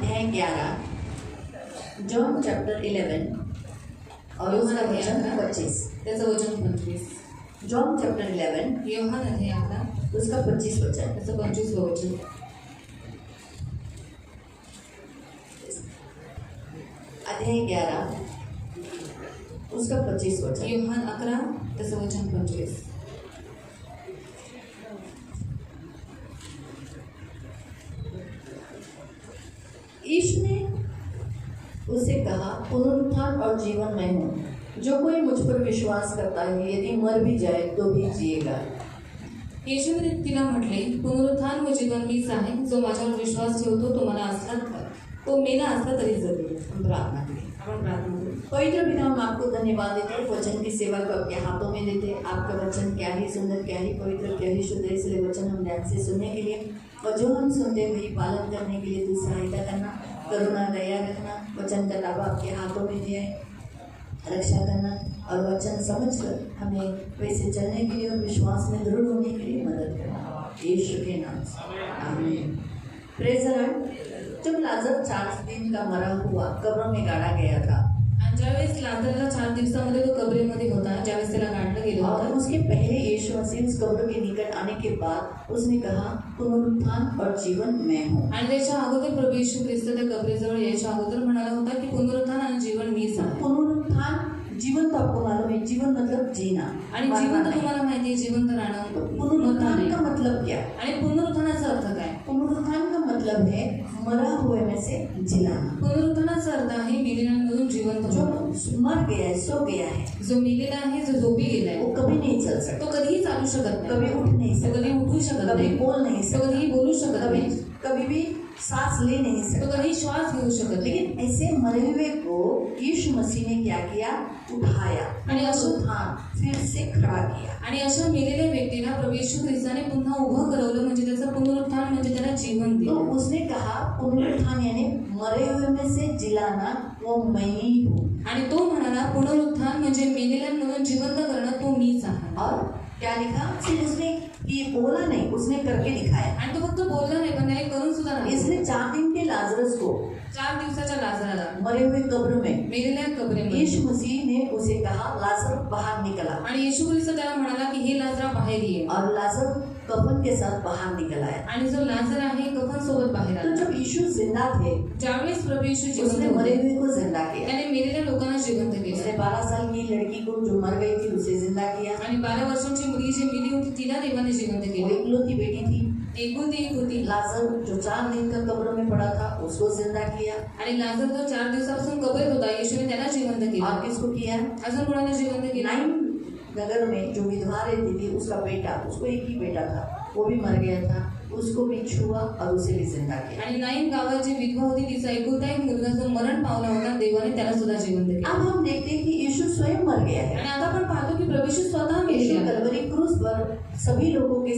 अध्याय 11 John chapter 11 और उसका वचन 25 त्याचं वचन 25. जॉन चैप्टर 11 योहान अध्याय 11 उसका 25 वचन. त्याचं 25 वचन. अध्याय 11 उसका 25 वचन. योहान 11 त्याचं वचन 25. यीशु ने उससे कहा, पुनरुत्थान और जीवन मैं हूँ. जो कोई मुझ पर विश्वास करता है यदि मर भी जाए तो भी जिएगा. येशूने तिला म्हटले, पुनरुत्थान व जीवन मीच आहे. जो माझ्यावर विश्वास ठेवतो तो मेला असला तरी जगेल. हम प्रार्थना करें. आपण प्रार्थना करू. पवित्र पिता, हम आपको धन्यवाद देते हैं. वचन की सेवा को आपके हाथों में देते हैं. आपका वचन क्या ही सुंदर, क्या ही पवित्र, क्या ही शुद्ध है. इसलिए वचन हम ध्यान से सुनने के लिए और जो हम सुनते वही पालन करने के लिए तू सहायता करना, करुणा दया रखना. वचन का लाभ आपके हाथों में दिया है, रक्षा करना और वचन समझकर हमें वैसे चलने के लिए और विश्वास में दृढ़ होने के लिए मदद करना. यीशु के नाम से आमीन. Praise the Lord. जब लाजर 4 दिन का मरा हुआ कब्र में गाड़ा गया था आणि ज्यावेळेस लाजरला 4 दिवसामध्ये तो कबरेमध्ये होता, ज्यावेळेस त्याला गाडलं गेलं और होतं, उसके पहले यीशु मसीह उस कब्र के निकट आने के बाद उसने कहा, पुनरुत्थान और जीवन मैं हूँ. आणि त्याच्या अगोदर प्रभू येशू ख्रिस्त त्या कबरेजवळ यायच्या अगोदर म्हणाला होता की पुनरुत्थान आणि जीवन मीच आहे. पुनरुत्थान जीवन तो आपको मालूम है. जीवन मतलब जीना आणि जीवन तर तुम्हाला माहिती आहे, जिवंत राहणं. पुनरुत्थान का मतलब क्या? आणि पुनरुत्थानाचा अर्थ काय? पुनरुत्थान का मतलब है मरा हुए में से जिलाना. पुनरुत्थानाचा अर्थ आहे मेलेल्यांमधून जिवंत जो होणं. मर गया है, सो गया है, जो मेलेला आहे, जो झोपी गेलाय, वो कभी नहीं चल सकता, तो कधीही चालू शकत नाही, कभी उठ नहीं तो सकता, कधी उठू शकत कभी नाही, बोल नहीं तो सकता, कधीही बोलू शकत कभी नाही, कभी भी सांस ले नहीं तो सकता. कधीही श्वास घेऊ शकत नाही. लेकिन ऐसे मरे हुए को यीशु मसीह ने क्या किया? उठाया आणि असं पुनरुत्थान फिर से खड़ा किया. आणि अशा मेलेल्या व्यक्तीला प्रभू येशू ख्रिस्ताने पुन्हा उभं करवलं, म्हणजे त्याचं पुनरुत्थान, म्हणजे त्याला जीवन तो दिलं. उसने कहा, पुनरुत्थान यानी मरे हुए में से जिलाना वो मैं ही हूँ. आणि तो म्हणाला, पुनरुत्थान म्हणजे मेलेल्यांमधून जिवंत करणं तो मीच आहे. और क्या लिखा? सिर्फ उसने ये बोला नहीं, उसने करके दिखाया. आणि तो फक्त बोलला नाही, पण त्याने करून सुद्धा नाही. इसने 4 दिन के लाजरस को 4 दिवसाच्या लाजराला मरे हुए कब्र में मेलेल्या कबरेमध्ये, यीशु मसीह ने उसे कहा, लाजर बाहर निकला. आणि येशू ख्रिस्त त्याला म्हणाला की हे लाजरा बाहेर ये. और लाजर कफन के साथ बाहर निकल आया. आणि जो लाजर आहे कफन सोबत बाहेर तो आला. जब यीशु जिंदा थे ज्यावेळेस प्रभू येशू उसने जिवंत मरे होते, हुए को जिंदा किया. त्याने मेलेल्या लोकांना जिवंत उसने केलं. 12 साल की लड़की को जो मर गई थी उसे जिंदा किया. आणि 12 वर्षांची मुलगी जी मेली होती तिला देवाने जिवंत वो केले. इकलौती बेटी थी. एकुलती एक होती. लाजर जो 4 दिन का कब्र में पड़ा था उसको जिंदा किया. आणि लाजर जो 4 दिवसापासून कबरेत होता, येशूने त्याला जिवंत और केलं. किसको किया? अजून कोणाला जिवंत केलं? नाइन नगर में जो विधवा रहती थी उसका बेटा, उसको एक ही बेटा था, वो भी मर गया था, उसको भी छुआ और उसे भी जिंदा किया. आणि नाईन गावात जी विधवा होती तिचा एकुलता एक मुलगा जो मरण पावला होता, देवाने त्याला सुद्धा जिवंत केलं. अब हम देखते हैं कि यीशु स्वयं मर गया है. आणि आता आपण पाहतो की प्रभू येशू स्वतः यीशु मेले. कलवरी क्रूस पर सभी लोगों के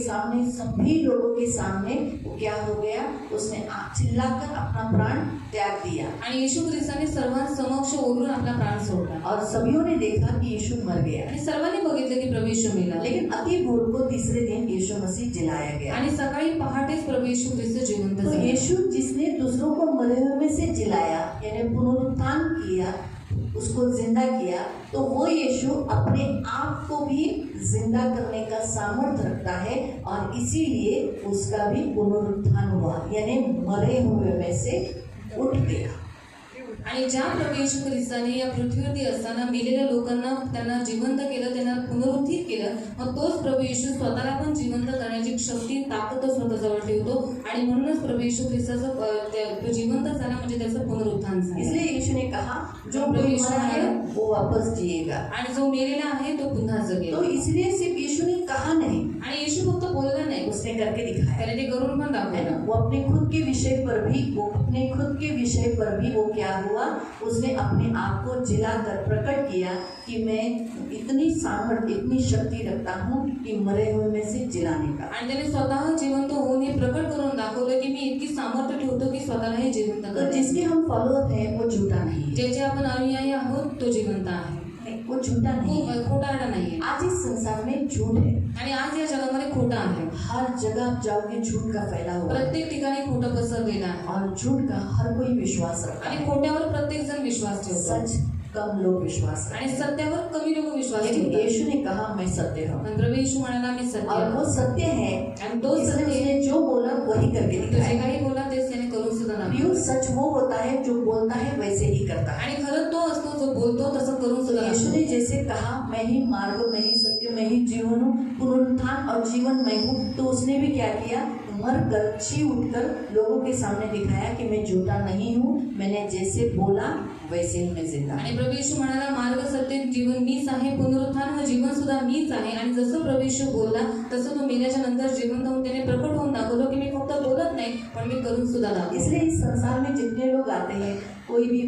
सामने वो क्या हो गया? उसने चिल्लाकर अपना प्राण त्याग दिया. आणि येशू ख्रिस्ताने सर्वांसमक्ष ओरडून आपला प्राण सोडला. और सभी ने देखा कि यीशु मर गया. आणि सर्वांनी बघितलं की प्रभू येशू मेला. लेकिन अति भोर को तीसरे दिन यीशु मसीह जिलाया गया. आणि सकाळी पहाटेच प्रभू येशू ख्रिस्त जिवंत तो झाला. यीशु जिसने दूसरों को मरे हुए में से जिलाया यानी पुनरुत्थान किया, उसको जिंदा किया, तो वो यीशु अपने आप को भी जिंदा करने का सामर्थ्य रखता है और इसीलिए उसका भी पुनरुत्थान हुआ यानी मरे हुए में से उठ गया. आणि ज्या प्रभू येशू ख्रिस्ताने या पृथ्वीवरती असताना मेलेल्या लोकांना त्यांना जिवंत केलं, त्यांना पुनरुत्थित केलं, मग तोच प्रभू येशू स्वतःला पण जिवंत करण्याची शक्ती, ताकद तो स्वतःजवळ ठेवतो. आणि म्हणूनच प्रभू येशू ख्रिस्ताचं तो जिवंत झाला म्हणजे त्याचं पुनरुत्थान झालं. इसलिए यीशु ने कहा, जो प्रभु यीशु मरा है ने वो वापस जिएगा. आणि जो मेलेला आहे तो पुन्हा जगेल. तो इसलिए सिर्फ यीशु ने कहा नहीं, आणि येशू फक्त बोलला नाही, उसने करके दिखाया. त्याने ते करून पण है ना? दाखवलं. वो अपने खुद के विषय पर भी वो क्या हुआ? उसने अपने आप को जिलाकर प्रकट किया कि मैं इतनी सामर्थ्य, इतनी शक्ति रखता हूँ कि मरे हुए में से जिलाने का. आणि त्याने स्वतः जिवंत होऊन हे प्रकट करून दाखवलं की मी इतकी सामर्थ्य ठेवतो की स्वतःला हे जिवंत तो करतो. जिसके हम फॉलोअर हैं वो झूठा नहीं है. ज्याचे आपण अनुयायी आहोत तो जिवंत आहे. वो झूठा नहीं है। खोटारडा नाहीये आज इस संसार में झूठ है, आणि आज या जगामध्ये खोटं आहे। हर जगह आप जाओगे झूठ का फैला हुआ है प्रत्येक ठिकाणी खोटं पसरलेलं आहे और झूठ का हर कोई विश्वास रखता आणि है। खोट्यावर प्रत्येक जण विश्वास ठेवतो सच कम लोग विश्वास करते आणि सत्यावर कमी लोक हैं, विश्वास लेकिन ठेवतात। यीशु ने कहा मैं सत्य हूँ पण प्रभू येशू म्हणाला मी सत्य और आहे वो सत्य है, आणि तो इसलिए सत्य उसने जो बोला वही करके तो जे दिखाया। काही बोला तेच त्याने करून सुद्धा दाखवलं। प्योर सच वो होता है जो बोलता है वैसे ही करता है। आणि खरं तो असतो जो बोलतो तसं करून तो सुद्धा यीशु दाखवतो। ने जैसे कहा मैं ही मार्ग, मैं ही सत्य, मैं ही जीवन हूँ, पुनरुत्थान और जीवन मैं हूँ, तो उसने भी क्या किया, मर कर जी उठकर लोगों के सामने दिखाया कि मैं झूठा नहीं हूँ, मैंने जैसे बोला वैसे ही मैं जिंदा हूँ। आणि प्रभू येशू म्हणाला मार्ग सत्य जीवन मीच आहे, पुनरुत्थान व जीवन सुद्धा मीच आहे। आणि जसं प्रभू येशू बोलला तसं तो मेल्याच्या नंतर जिवंत होऊन त्याने प्रकट होऊन दाखवलं की मी फक्त बोलत नाही पण मी करून सुद्धा दाखवतो। इसलिए इस संसार में जितने लोग आते हैं कोई भी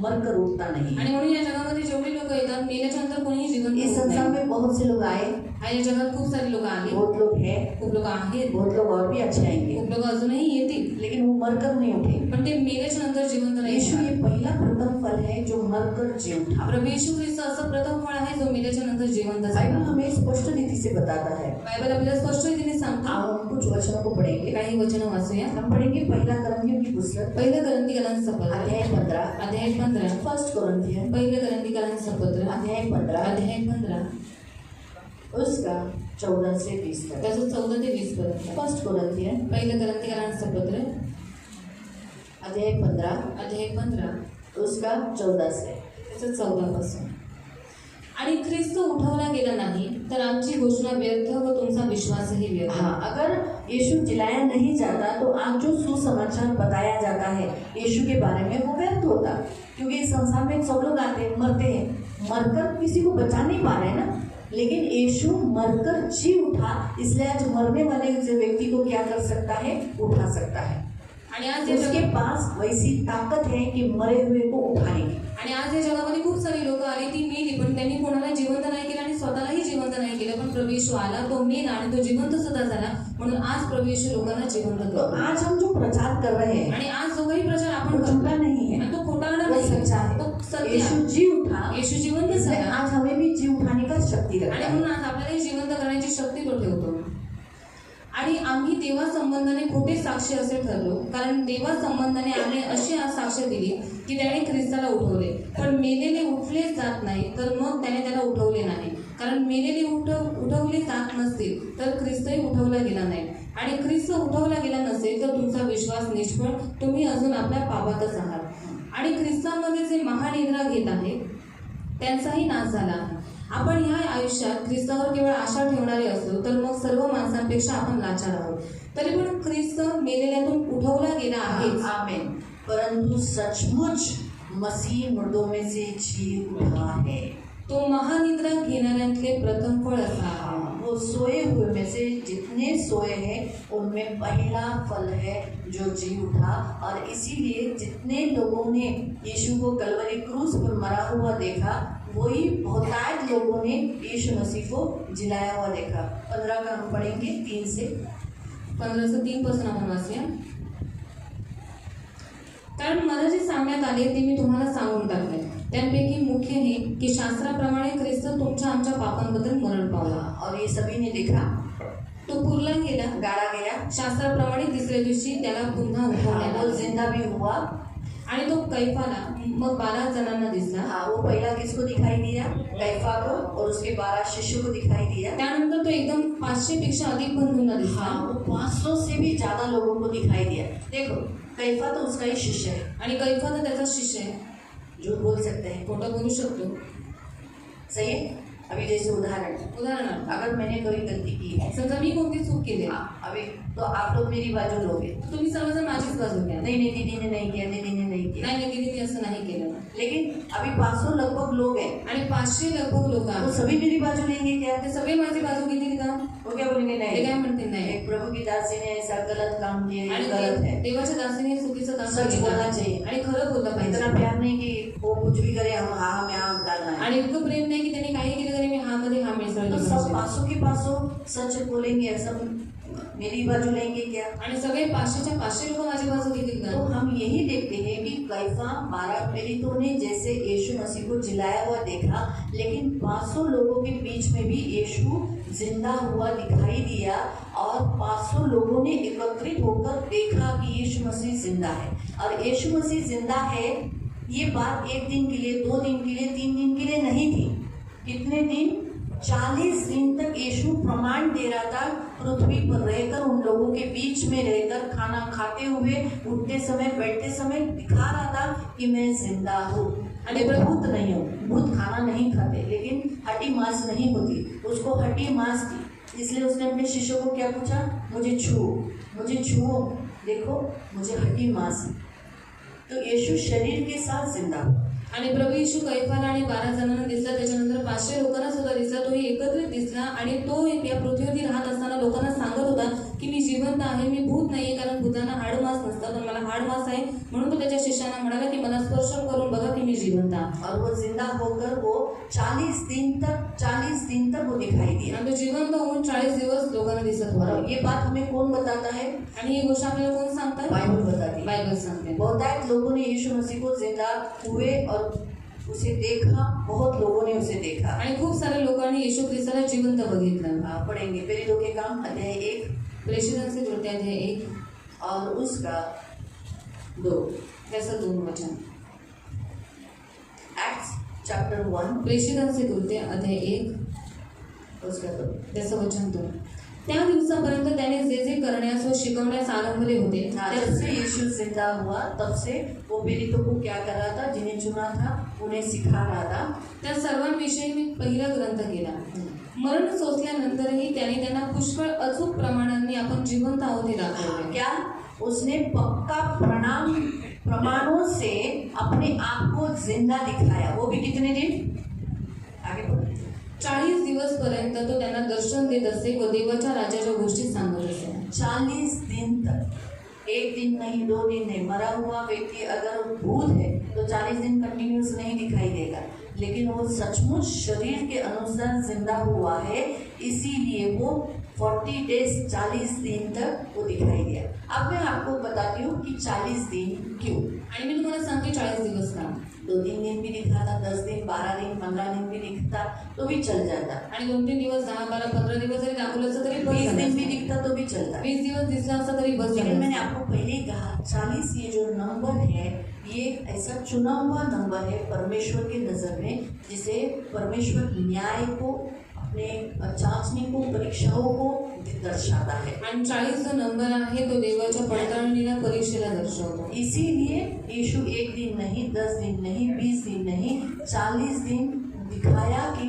मर कर उठता नहीं। आणि म्हणून या जगामध्ये जेवढे लोक येतात मेल्याच्या नंतर कोणीही जिवंत इस होत संसार नाही। में बहुत से लोग आए, आणि या जगात खूप सारे लोक आले, बहुत लोग हैं, खूप लोक आहेत, बहुत लोग और भी अच्छे आएंगे, खूप लोक अजूनही येतील, लेकिन वो मरकर नहीं उठे। पण ते मेल्याच्या नंतर जिवंत नाही यीशु होणार। ये पहला प्रथम फल है जो मरकर जी उठा। प्रभू येशू ख्रिस्त असं प्रथम फळ आहे जो मेल्याच्या नंतर जिवंत बाइबल झाला। हमें स्पष्ट रीति से बताता है। बायबल आपल्याला स्पष्ट रीतीने सांगतो। अब हम कुछ वचनों को पढ़ेंगे। काही वचन वाचूया। हम पढ़ेंगे पहला करंथियों की पुस्तक पहिलं करंथीकरांचं पत्र अध्याय 15, अध्याय 15, फर्स्ट कोरिन्थियन पहिलं करंथीकरांचं पत्र अध्याय 15 अध्याय 15 उसका 14 से 20 तक। त्याचं 14 ते 20 पर्यंत। फर्स्ट कोरिन्थियन पहिलं करंथीकरांचं पत्र अध्याय 15 अध्याय 15 उसका 14 से। त्याचं 14 पासून। आणि ख्रिस्त उठवला गेला नाही तर आमची घोषणा व्यर्थ व तुमचा विश्वासही व्यर्थ। हाँ, अगर यीशु जिलाया नहीं जाता तो आज जो सुसमाचार बताया जाता है यीशु के बारे में वो व्यर्थ होता, क्योंकि इस संसार में सब लोग आते हैं, मरते हैं, मरकर किसी को बचा नहीं पा रहे हैं ना, लेकिन यीशु मरकर जी उठा, इसलिए आज मरने वाले व्यक्ति को क्या कर सकता है, उठा सकता है। आणि आज या उसके पास वैसी ताकत है कि मरे हुए को उठाने की। आणि आज या जगामध्ये खूप सारी लोक आली ती मेली पण त्यांनी कोणाला जिवंत नाही केलं आणि स्वतःलाही जिवंत नाही केलं, पण प्रभू येशू आला, तो मेला आणि तो जिवंत सुद्धा झाला, म्हणून आज प्रभू येशू लोकांना जिवंत तो करतो। आज हम जो प्रचार कर रहे हैं आणि आज जो काही प्रचार आपण वो करतो झूठा नहीं है, आणि तो खोटारडा वो नाही, सच्चा है। तो सत्य यीशु आहे। जी उठा, येशू जिवंत इसलिए झाला आज हमें भी जी उठाने का शक्ति रखता आणि है। म्हणून आज आपल्यालाही जिवंत करण्याची शक्ती तो ठेवतो। आणि आम्ही देवा संबंधाने खोटे साक्षी असे ठरलो, कारण देवा संबंधाने आम्ही अशी साक्ष दिली की त्याने ख्रिस्ताला उठवले, पण मेलेले उठले जात नाही तर मग त्याने त्याला उठवले नाही, कारण मेलेले उठवले जात नसतील तर ख्रिस्तही उठवला गेला नाही, आणि ख्रिस्त उठवला गेला नसेल तर तुमचा विश्वास निष्फळ, तुम्ही अजून आपल्या पापातच आहात। आणि ख्रिस्तामध्ये जे महानिद्रा घेत आहेत त्यांचाही नाश झाला आहे। आपण ह्या आयुष्यात ख्रिस्तावर केवळ आशा ठेवणारे असलो तर मग सर्व माणसांपेक्षा आपण लाचार आहोत। तरी पण ख्रिस्त मेलेल्यातून उठवला गेला आहे, आमीन, परंतु सचमुच मसीह मुर्दों में से जी उठा है। तो महानिद्रा घेणाऱ्यांतले प्रथम फळ असा आहे। वो सोए हुए में से जितने सोए हैं उनमें पहला फल है जो जी उठा, और इसीलिए जितने लोगों ने यीशु को कलवरी क्रूस पर मरा हुआ देखा वही बहुतायत लोगों ने यीशु मसीह को जिलाया हुआ देखा। 15 का हम पढ़ेंगे 3 से 15 से 3 पासून आपण वाचूया। कारण मला जे सांगण्यात आले ते मी तुम्हाला सांगून टाकले, त्यांपैकी मुख्य हे की शास्त्राप्रमाणे ख्रिस्त तुमच्या आमच्या पापांबद्दल मरण पावला, और ये सभी ने देखा, तो पुरला गेला, गाड़ा गया, शास्त्राप्रमाणे तिसऱ्या दिवशी त्याला पुन्हा उठवण्यात वो आले, जिंदा भी हुआ। आणि तो कैफाला मग 12 जणांना दिसला। हाँ, वो पहला किसको दिखाई दिया, कैफा को, और उसके 12 शिष्यों को दिखाई दिया। त्यानंतर तो एकदम 500 पेक्षा अधिक बंधूंना दिसला। हाँ, वो 500 से भी ज्यादा लोगों को दिखाई दिया। देखो, कैफा तो उसका ही शिष्य है, आणि कैफा तर त्याचा शिष्य आहे, झूठ बोल सकते हैं, खोटं बोलू शकतो। सही है। अभी जैसे उदाहरणार्थ अगर मैंने कोई गलती की है, समजा मी कोणती चूक केली, अभी तो आप लोग मेरी बाजू लोगे, तर तुम्ही सर्वजण माझीच बाजू घ्या। नहीं नहीं दीदी ने नहीं किया, दीदी ने नहीं किया, नाही नाही दीदी असं नाही केलं, लेकिन अभी 500 लगभग लोग हैं, आणि 500 लगभग लोक वो आहेत, सभी मेरी बाजू लेंगे क्या? ते सगळे माझी बाजू घेतील का? वो क्या बोलेंगे, ते नहीं, काय म्हणते नाही, एक प्रभु की दासी ने ऐसा गलत काम किया, आणि ये गलत है। देवाच्या दासीने चुकीचं काम सच केलं बोलना चाहिए, आणि खरं बोललं पाहिजे, इतना प्यार नहीं कि वो कुछ भी करे हम हाँ में हाँ डालना है। आणि इतकं प्रेम नाही की त्यांनी काही केलं तरी मी हा मध्ये हा मिसळलं तो सब पाहिजे। 500 के 500 सच बोलेंगे, सब मेरी बाजू लेंगे क्या? आणि सगळे 500च्या 500 लोक माझी बाजू घेतील तो का? हम यही देखते हैं कि कैफा 12 प्रेरितों ने जैसे यीशु मसीह को जिलाया हुआ देखा, लेकिन 500 लोगों के बीच में भी यीशु जिंदा हुआ दिखाई दिया और 500 लोगों ने एकत्रित होकर देखा कि यीशु मसीह जिंदा है। और यीशु मसीह जिंदा है ये बात 1 दिन के लिए, 2 दिन के लिए, 3 दिन के लिए नहीं थी। कितने दिन? 40 दिन तक यीशु प्रमाण दे रहा था, पृथ्वी पर रहकर, उन लोगों के बीच में रहकर, खाना खाते हुए, उठते समय, बैठते समय दिखा रहा था कि मैं जिंदा हूँ। अरे भूत नहीं हूँ, भूत खाना नहीं खाते, लेकिन हड्डी मांस नहीं होती, उसको हड्डी मांस थी। इसलिए उसने अपने शिष्यों को क्या पूछा? मुझे छुओ, देखो मुझे हड्डी मांस है। तो यीशु शरीर के साथ जिंदा हुआ। आणि प्रभू येशू कैफाला आणि 12 जणांना दिसला, त्याच्यानंतर 500 लोकांना सुद्धा दिसला, तोही एकत्रित दिसला आणि तो या पृथ्वीवरती राहत असताना लोकांना सांगत होता की मी जिवंत आहे, मी भूत नाहीये, कारण भूतांना हाडमास नसतं, पण मला हाडमास आहे। म्हणून तो त्याच्या शिष्यांना म्हणाला की मला स्पर्श करून बघा की मी जिवंत आहे। और वो जिंदा होकर वो 40 दिन तक वो दिखाई दिया। आणि तो जिवंत होऊन 40 दिवस लोकांना दिसत होता। और ये बात हमें कौन बताता है? आणि ही गोष्ट आपल्याला कोण सांगतात? बाइबल बताती है। बाइबल सांगते। बहुतायत लोगों ने यीशु मसीह को जिंदा हुए और उसे देखा, बहुत लोगों ने उसे देखा। आणि खूप सारे लोकांनी येशू ख्रिस्ताला जिवंत बघितलं। पढ़ेंगे प्रेरितों के काम अध्याय 1, प्रेषितांचे कृत्य अध्याय 1 और उसका 2, त्याचं 2 वचन। एक्ट्स चैप्टर 1, प्रेषितांचे कृत्य अध्याय 1 उसका 2, त्याचं वचन 2। त्या दिवसापर्यंत त्याने जे जे करण्यास व शिकवण्यास आरंभले होते, जब से यीशु जिंदा हुआ तब से वो प्रेरितों को क्या कर रहा था? जिन्हें चुना था उन्हें सिखा रहा था। त्या सर्वांविषयी मी पहिला ग्रंथ केला। मरण सोसल्यानंतरही त्याने त्यांना पुष्कळ अचूक प्रमाणांनी आपण जिवंत आहोत हे दाखवले। क्या? उसने पक्का प्रमाणों से अपने आप को जिंदा दिखाया। वो भी कितने दिन? आगे बढ़ो। 40 दिवस पर्यंत तो त्यांना दर्शन देत असे व देवाच्या राज्याच्या गोष्टी सांगत असे। 40 दिन तक, 1 दिन नहीं, 2 दिन नहीं। मरा हुआ व्यक्ति अगर भूत है तो 40 दिन कंटिन्यूस नहीं दिखाई देगा, लेकिन वो सचमुच शरीर के अनुसार जिंदा हुआ है, इसीलिए वो 40 डेज 40 दिन तक वो दिखाई दिया। अब मैं आपको बताती हूँ कि 40 दिन क्यों। आणि मी तुम्हाला सांगते 40 दिवस का। 2-3 दिन भी दिखाता, 10 दिन, 12 दिन, 15 दिन भी दिखता तो भी चल जाता। आणि 2-3 दिवस, 10, 12, 15 दिवस जरी दाखवलं असतं तरी 20 दिन भी दिखता तो भी चलता। 20 दिवस दिसला असता तरी बस लेकिन झालं। मैंने आपको पहले ही कहा 40 ये जो नंबर है ये ऐसा चुना हुआ नंबर है परमेश्वर की नज़र में, जिसे परमेश्वर न्याय को, अपने जांचने को, परीक्षाओं को दर्शाता है। आणि 40 जो नंबर आहे तो देवाच्या पडताळणीला, परीक्षेला दर्शवतो। इसीलिए यीशु 1 दिन नहीं, 10 दिन नहीं, 20 दिन नहीं, 40 दिन दिखाया कि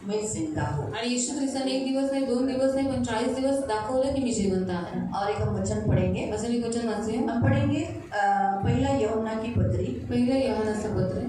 मैं जिंदा हूँ। आणि येशू ख्रिस्ताने 1 दिवस नाही, 2 दिवस नाही, पण 40 दिवस दाखवलं की मी जिवंत आहे। और एक हम वचन पढ़ेंगे, असं एक वचन वाचूया। हम पढ़ेंगे पहला यूहन्ना की पत्री, पहिलं योहानाचं पत्र,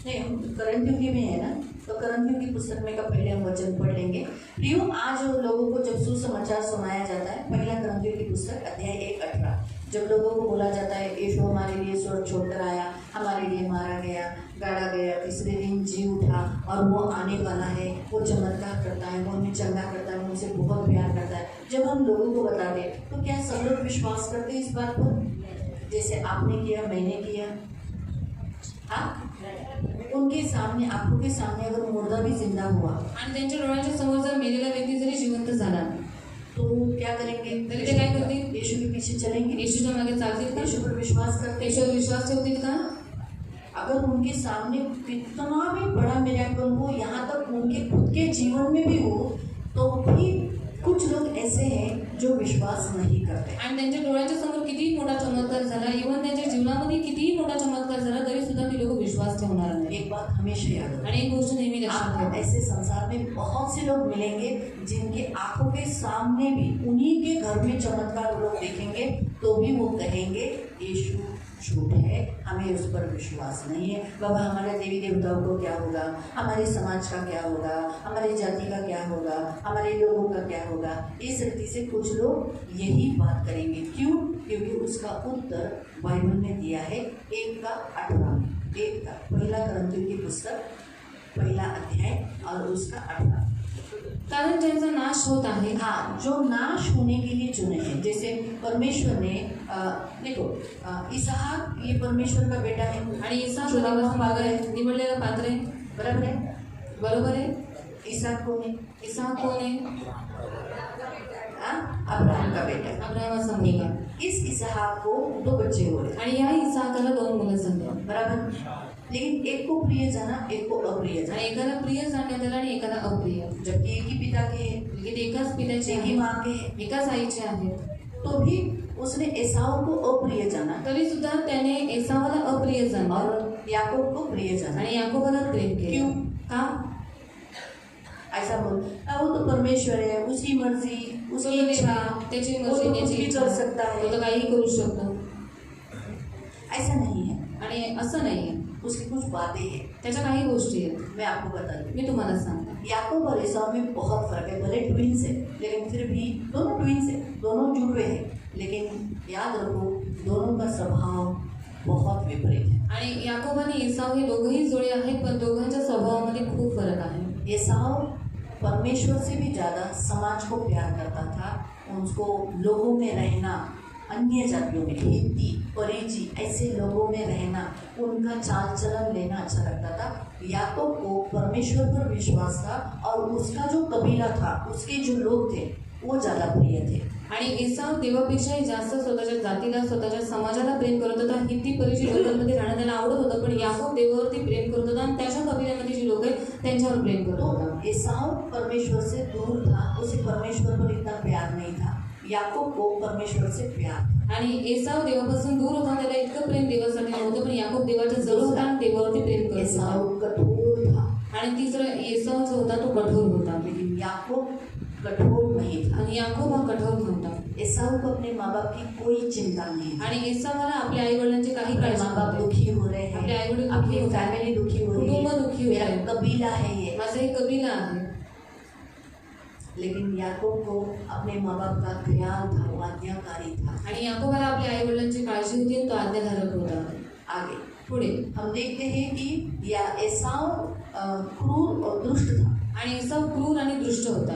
नहीं हम करंथियों की में है ना, तो करंथियों की पुस्तक में का पहले हम वचन पढ़ लेंगे। प्रियो, आज लोगों को जब सुसमाचार सुनाया जाता है, पहला करंथियों की पुस्तक अध्याय 1:18, जब लोगों को बोला जाता है यीशु हमारे लिए स्वर्ग छोड़कर आया, हमारे लिए मारा गया, गाड़ा गया, तीसरे दिन जी उठा और वो आने वाला है, वो चमत्कार करता है, वो हमें चंगा करता है, उनसे बहुत प्यार करता है। जब हम लोगों को बताते तो क्या सब लोग विश्वास करते हैं इस बात पर? जैसे आपने किया, मैंने किया, हाँ? उनके सामने, आंखों के सामने अगर मुर्दा भी जिंदा हुआ आणि त्यांच्या डोळ्यांच्या समोर जर मेलेला व्यक्ती जरी जिवंत झाला तो क्या करेंगे? तरी ते काय करतील? यीशु के पीछे चलेंगे, येशूच्या मागे चालतील का? यीशु पर विश्वास करते, येशूवर विश्वास ठेवतील का? अगर उनके सामने कितना भी बड़ा मिरेकल हो, यहाँ तक उनके खुद के जीवन में भी हो, तो भी कुछ लोग ऐसे हैं जो विश्वास नहीं करते। आणि त्यांच्या डोळ्यांच्या समोर कितीही मोठा चमत्कार झाला, इव्हन त्यांच्या जीवनामध्ये कितीही मोठा चमत्कार झाला, तरी सुद्धा ती लोक विश्वास ठेवणार नाही। एक बात हमेशा याद रखना, आणि एक गोष्ट नेहमी लक्षात आपको ठेवा, ऐसे संसार में बहुत से लोग मिलेंगे जिनके आंखों के सामने भी उन्हीं के घर में चमत्कार लोग देखेंगे तो भी वो कहेंगे यीशु झूठ है, हमें उस पर विश्वास नहीं है। बाबा, हमारे देवी देवताओं को क्या होगा, हमारे समाज का क्या होगा, हमारी जाति का क्या होगा, हमारे लोगों का क्या होगा। इस रीति से कुछ लोग यही बात करेंगे। क्यों? क्योंकि उसका उत्तर बाइबल में दिया है 1:18, पहला करंथियों की पुस्तक, पहला अध्याय और उसका 18। कारण ज्यांचा नाश होत आहे. हाँ, जो नाश होने के लिए चुने हैं, जैसे परमेश्वर ने देखो इसहाक ये परमेश्वर का बेटा है आणि इसाक चुना हुआ देवाचा पात्र है, निवडलेला पात्र आहे. बराबर है. बरोबर आहे. इसहाक कौन है? इसाक कोण आहे? अब्राहम का बेटा. अब्राहमाचा मुलगा. इस इसहाक को 2 बच्चे हुए, आणि या इसाकाला 2 मुलं झाली. बराबर. लेकिन एक को प्रिय जाना, एक को अप्रिय जाना. आणि एकाला प्रिय जाण्यात आलं आणि एकाला अप्रिय. जबकि एक ही पिता के हैं, लेकिन एकाच पित्याचे एक ही आहे, माँ के हैं, एकाच आईचे आहेत. तो भी उसने एसाव को अप्रिय जाना तरी सुद्धा त्याने एसावाला अप्रिय जाणलं और याकूब को प्रिय जाना. आणि याकोबाला प्रेम केलं. क्यों? का? ऐसा बोल, वो तो परमेश्वर है, उसकी मर्जी, उसकी तो इच्छा, त्याची वो मर्जी, तो त्याची कुछ भी इच्छा. कर सकता तो है. तो काही करू शकतो. ऐसा नहीं है. आणि असं नाहीये. उसकी कुछ बातें हैं, त्याच्या काही गोष्टी आहेत. मैं आपको बता दूं. मी तुम्हाला सांगते. याकूब और एसाव में बहुत फर्क है. भले ट्विंस है, लेकिन फिर भी दोनों ट्विंस है, दोनों जुड़वे हैं, लेकिन याद रखो दोनों का स्वभाव बहुत विपरीत है. आणि याकोब आणि एसाव हे दोघंही जोडे आहेत, पण दोघांच्या स्वभावामध्ये खूप फरक आहे. एसाव परमेश्वर से भी ज़्यादा समाज को प्यार करता था. उसको लोगों में रहना, अन्य जातियों में, हिंदी, परिची ऐसे लोगों में रहना, उनका चाल चलन लेना अच्छा लगता था. याकूब को परमेश्वर पर विश्वास था और उसका जो कबीला था, उसके जो लोग थे वो ज़्यादा प्रिय थे. आणि एसाव देवापेक्षाही जास्त स्वतःच्या जातीला, स्वतःच्या समाजाला प्रेम करत होता. हिंदी परिचय लोकांमध्ये राहणं त्याला आवडत होतं, पण याकोब देवावरती प्रेम करत होता आणि त्याच्या कबिल्यामध्ये जी लोक आहेत त्यांच्यावर प्रेम करत होता. तो एसाव परमेश्वर से दूर था, उसे परमेश्वर पर इतना प्यार नहीं था. याकूब को परमेश्वर से प्यार. आणि एसाव देवापासून दूर होता, त्याला इतकं प्रेम देवासाठी नव्हतं, पण याकोब देवाच्या जवळ होता आणि देवावरती प्रेम करत एसाव होता. कठोर था, आणि तिसरा एसाव जो होता तो कठोर होता, लेकिन याकूब कठोर नहीं था. आणि याकोब हा कठोर नव्हता. एसाव को अपने माँ बाप की कोई चिंता नहीं थी. आणि एसावाला आपल्या आई वडिलांची काही अपने काळजी माँ बाप नव्हती. दुखी हो रहे अपने हैं, आई-वडील अपनी दुखी हो रहे हैं, फैमिली दुखी हो रही कुटुंब है, दुखी हो मेरा रहे हैं. कबीला है ये. माझा एक कबिला आहे. लेकिन याकूब को अपने माँ बाप का ख्याल था, वो आज्ञाकारी था. आणि याकोबाला आपल्या आई वडिलांची काळजी होती आणि तो आज्ञाधारक होता. आगे पुढे हम देखते हैं कि या एसाव क्रूर और दुष्ट था, आणि एसाव क्रूर आणि दुष्ट होता,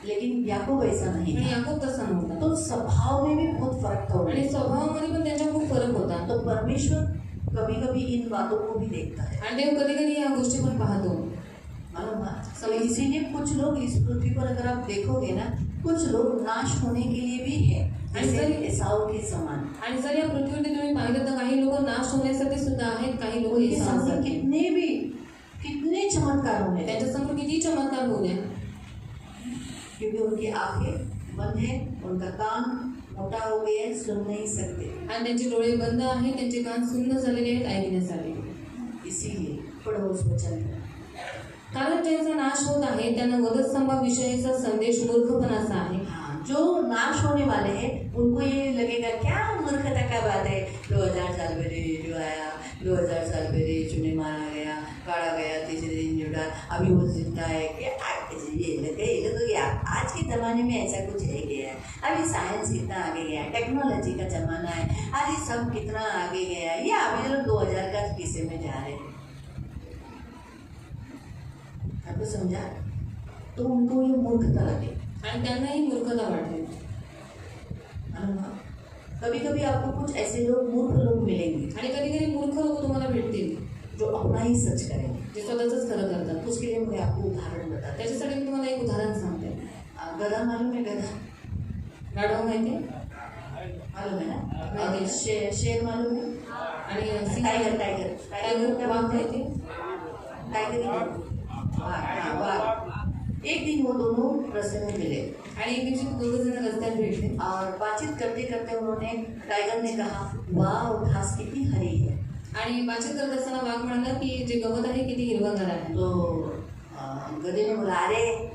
लेकिन याकूब ऐसा नहीं आणि था. याकोब तसा नव्हता. तो स्वभाव में भी बहुत फर्क था. आणि स्वभावामध्ये पण त्यांच्या खूप फरक होता. तो परमेश्वर कभी कभी इन बातों को भी देखता है. आणि देव कधी कधी या गोष्टी पण पाहतो. मालूम है? तो इसीलिए कुछ लोग इस पृथ्वी पर अगर आप देखोगे ना, कुछ लोग नाश होने के लिए भी है, जैसे एसाव के समान. आणि जर या पृथ्वीवरती तुम्ही पाहिलं तर काही लोक नाश होण्यासाठी सुद्धा आहेत, काही लोक उनके सामने एसावासाठी. कितने चमत्कार होने लगे, त्यांच्या समोर किती चमत्कार होऊ द्या, क्योंकि उनकी आंखें बंद है, उनका कान मोटा हो गया है, सुन नहीं सकते. आणि त्यांचे डोळे बंद आहेत, त्यांचे कान सुन्न झालेले आहेत ऐकण्यासाठी. इसीलिए पढ़ो उस वचन को. कारण ज्यांचा नाश होत आहे त्यांना वधस्तंभाविषयीचा संदेश मूर्खपणाचा आहे. हाँ, जो नाश होने वाले हैं उनको ये लगेगा क्या मूर्खता का बात है. 2000 साल पहले जो आया, 2000 साल पहले चुने मारा गया, काढ़ा गया, तीसरे दिन जुड़ा, अभी वो जिंदा है. ये लगे आज के ज़माने में ऐसा कुछ है क्या. अभी साइंस कितना आगे गया, टेक्नोलॉजी का ज़माना है, आज ये सब कितना आगे गया. ये अभी लोग 2000 का किस्से में जा रहे हैं. आपको समझा? तो उनको ये मूर्खता लगे. आणि त्यांनाही मूर्खता वाटते. कभी कभी आपको कुछ ऐसे लोग मूर्ख लोग मिलेंगे आणि कधी कधी मूर्ख लोक तुम्हाला भेटतील जो अपना ही सच करेंगे. जे स्वतःच खरं करतात. तो उसके लिए मैं आपको उदाहरण बताता हूँ. त्याच्यासाठी मी तुम्हाला एक उदाहरण सांगते. गधा मालूम है? गधा गाढव माहिती आहे? मालूम है ना. माहिती है. शेर मालूम है. आणि सिंह- टाइगर टायगर वाघ माहिती आहे? टाइगर वाघ. एक दिन वो दोनों रास्ते में मिले आणि एक दिवशी दोघं जण रस्त्यात भेटले और बातचीत करते करते उन्होंने, टाइगर ने कहा, वाह घास कितनी हरी है. आणि बातचीत करत असताना वाघ म्हणाला की जे गवत आहे किती हिरवागार आहे. तो गधे ने बोला, अरे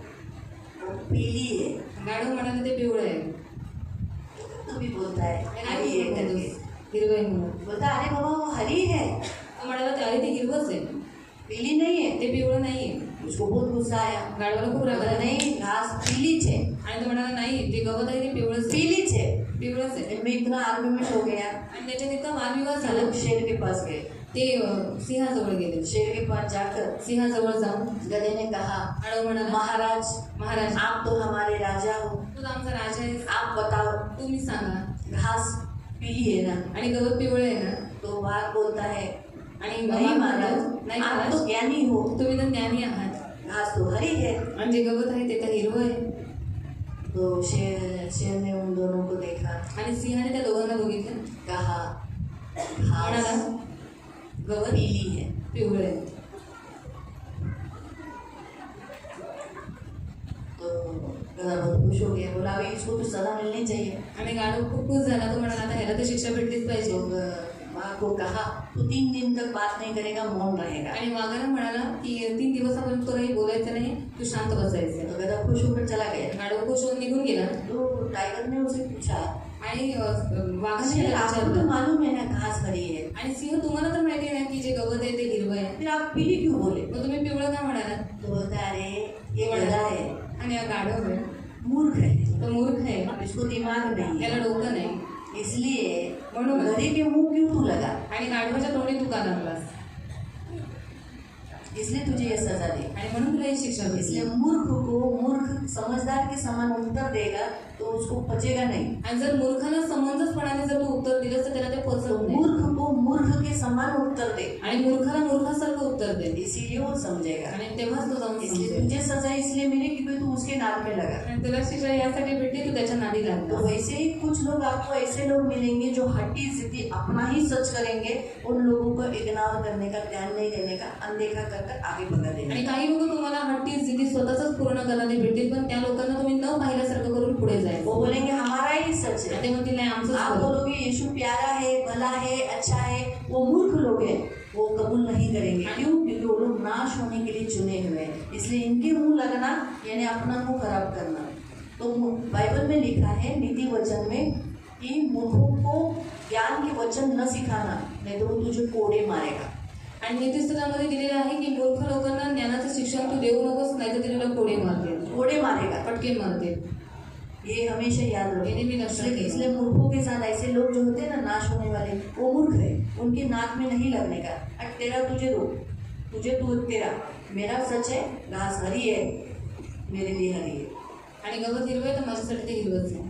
वो पीली है. गाढव म्हणाले ते पिवळं आहे. तू भी बोलता है हरी है करके. हिरवं आहे म्हणून. बोलता, अरे बाबा वो हरी है, तो म्हणाला ते अरे ते हिरवंच आहे, पीली नहीं है. ते पिवळं नाही आहे. उसको बहुत गुस्सा आया. गाढवाला खूप राग बोला, आला. नहीं घास पीली है, आणि तो म्हणाला नाही जे गवत आहे ते पिवळंच आहे. पीली है. पिवळंच आहे. इनमें इतना आर्ग्यूमेंट हो गया. आणि त्याच्यात इतका वादविवाद झाला. लोग शेर के पास गए. ते सिंहाजवळ गेले. शेर के पास जाकर सिंहाजवळ जाऊन गधे ने कहा, आडव म्हणाला, महाराज महाराज आप तो हमारे राजा हो, तू आमचा राजा आहेस, आप बताओ तुम्ही सांगा. घास पीली है ना? आणि गवत पिवळं आहे ना? तो वाघ बोलता है, आणि नहीं वाघ महाराज, म्हणतो, नाही आप महाराज, तो ज्ञानी हो, तुम्ही तर ज्ञानी आहात, घास तो हरी है. आणि जे गवत आहे ते तर हिरवं आहे. तो शेर ने उन दोनों को देखा, आणि सिंहाने त्या दोघांना बघितलं, कहा म्हणाला, घास गवत पीली है. पिवळं आहे. तो गधा बहुत खुश हो गया, बोला अभी इसको तो सजा मिलनी चाहिए. आणि गाढव खूप खुश झाला. तो म्हणाला, आता ह्याला तर शिक्षा भेटलीच पाहिजे. तो वाघ को कहा तू 3 दिन तक बात नहीं करेगा, मौन रहेगा. आणि वाघानं म्हणाला की 3 दिवसापर्यंत तो काही बोलायचं नाही, तू शांत बसायचं. तो गधा खुश होकर चला गया. गाढव खुश होऊन निघून गेला. तो टाइगर ने उसे पूछा, आणि वाघाने शेर त्याला आपको तो विचारलं, मालूम है ना घास हरी है, आणि सिंह तुम्हाला तर माहिती आहे ना की जे गवत आहे ते हिरवं आहे, फिर आप पीली क्यों बोले? मग तुम्ही पिवळं का म्हणाला? तो बोलता अरे ये गधा है, आणि हा गाढव आहे, मूर्ख है, तो मूर्ख आहे, इसको दिमाग नहीं त्याला है, डोकं नाही, इसलिए म्हणून गधे के मुंह क्यों तू लगा, आणि गाढवाच्या तोंडी तू का लागलास, इसलिए तुझे ये सजा दी. आणि म्हणून तुला ही शिक्षा इसलिए भेटली. मूर्ख समझदार के समान उत्तर देगा तो उसको पचेगा नहीं. आणि जर मूर्खाला समंजसपणाने जर तू उत्तर दिलंस तर त्याला ते तो पचत नाही. मूर्ख को मूर्ख के समान उत्तर दे, आणि मूर्खाला मूर्खासारखं उत्तर दे, इसीलिए वो समझेगा. आणि तेव्हाच तो जाऊन इसलिए समजेल. तुझे सजा इसलिए मिली क्योंकि तू उसके नाद में लगा. आणि तुला शिक्षा यासाठी भेटली तू त्याच्या नादी तो लागला. वैसे ही कुछ लोग आपको ऐसे लोग मिलेंगे जो हट्टी जिद्दी अपना ही सच करेंगे, उन लोगों को इग्नोर करने का, ध्यान नहीं देने का, अनदेखा कर आगे बढ़ा देने. आणि काही लोक तुम्हाला हट्टी जिद्दी स्वतःच पूर्ण करायला भेटतील, पण त्या लोकांना तुम्ही न पाहिल्यासारखं करून पुढे जायचं. वो बोलेंगे हमारा ही सच है. ते म्हणतील नाही आमचंच आप खरं. बोलोगे यीशु प्यारा है, भला है, अच्छा है, वो मूर्ख लोग हैं, वो कबूल नहीं करेंगे. क्यों? क्योंकि वो लोग नाश होने के लिए चुने हुए हैं. इसलिए इनके मुंह लगना यानी अपना मुंह खराब करना. तो बाइबल में लिखा है नीति वचन में कि मूर्खों को ज्ञान के वचन न सिखाना, नहीं तो वो तुझे कोड़े मारेगा. आणि नीतिस्तरामध्ये दिलेलं आहे की मूर्ख लोकांना ज्ञानाचं शिक्षण तू देऊ नकोस, नाही तर तिला कोडे मारते, कोड़े मारेगा. पटके मारते. ये हमेशा याद रखो. ये भी लक्षण है. इसलिए मूर्खों के साथ ऐसे लोग जो होते हैं ना नाश होने वाले, वो मूर्ख है, उनके नाक में नहीं लगने का. अरे तेरा तुझे रोक, तुझे तू तेरा, मेरा सच है, घास हरी है, मेरे लिए हरी है. आणि गवत हिरवं आहे तर माझ्यासाठी ते हिरवंच आहे.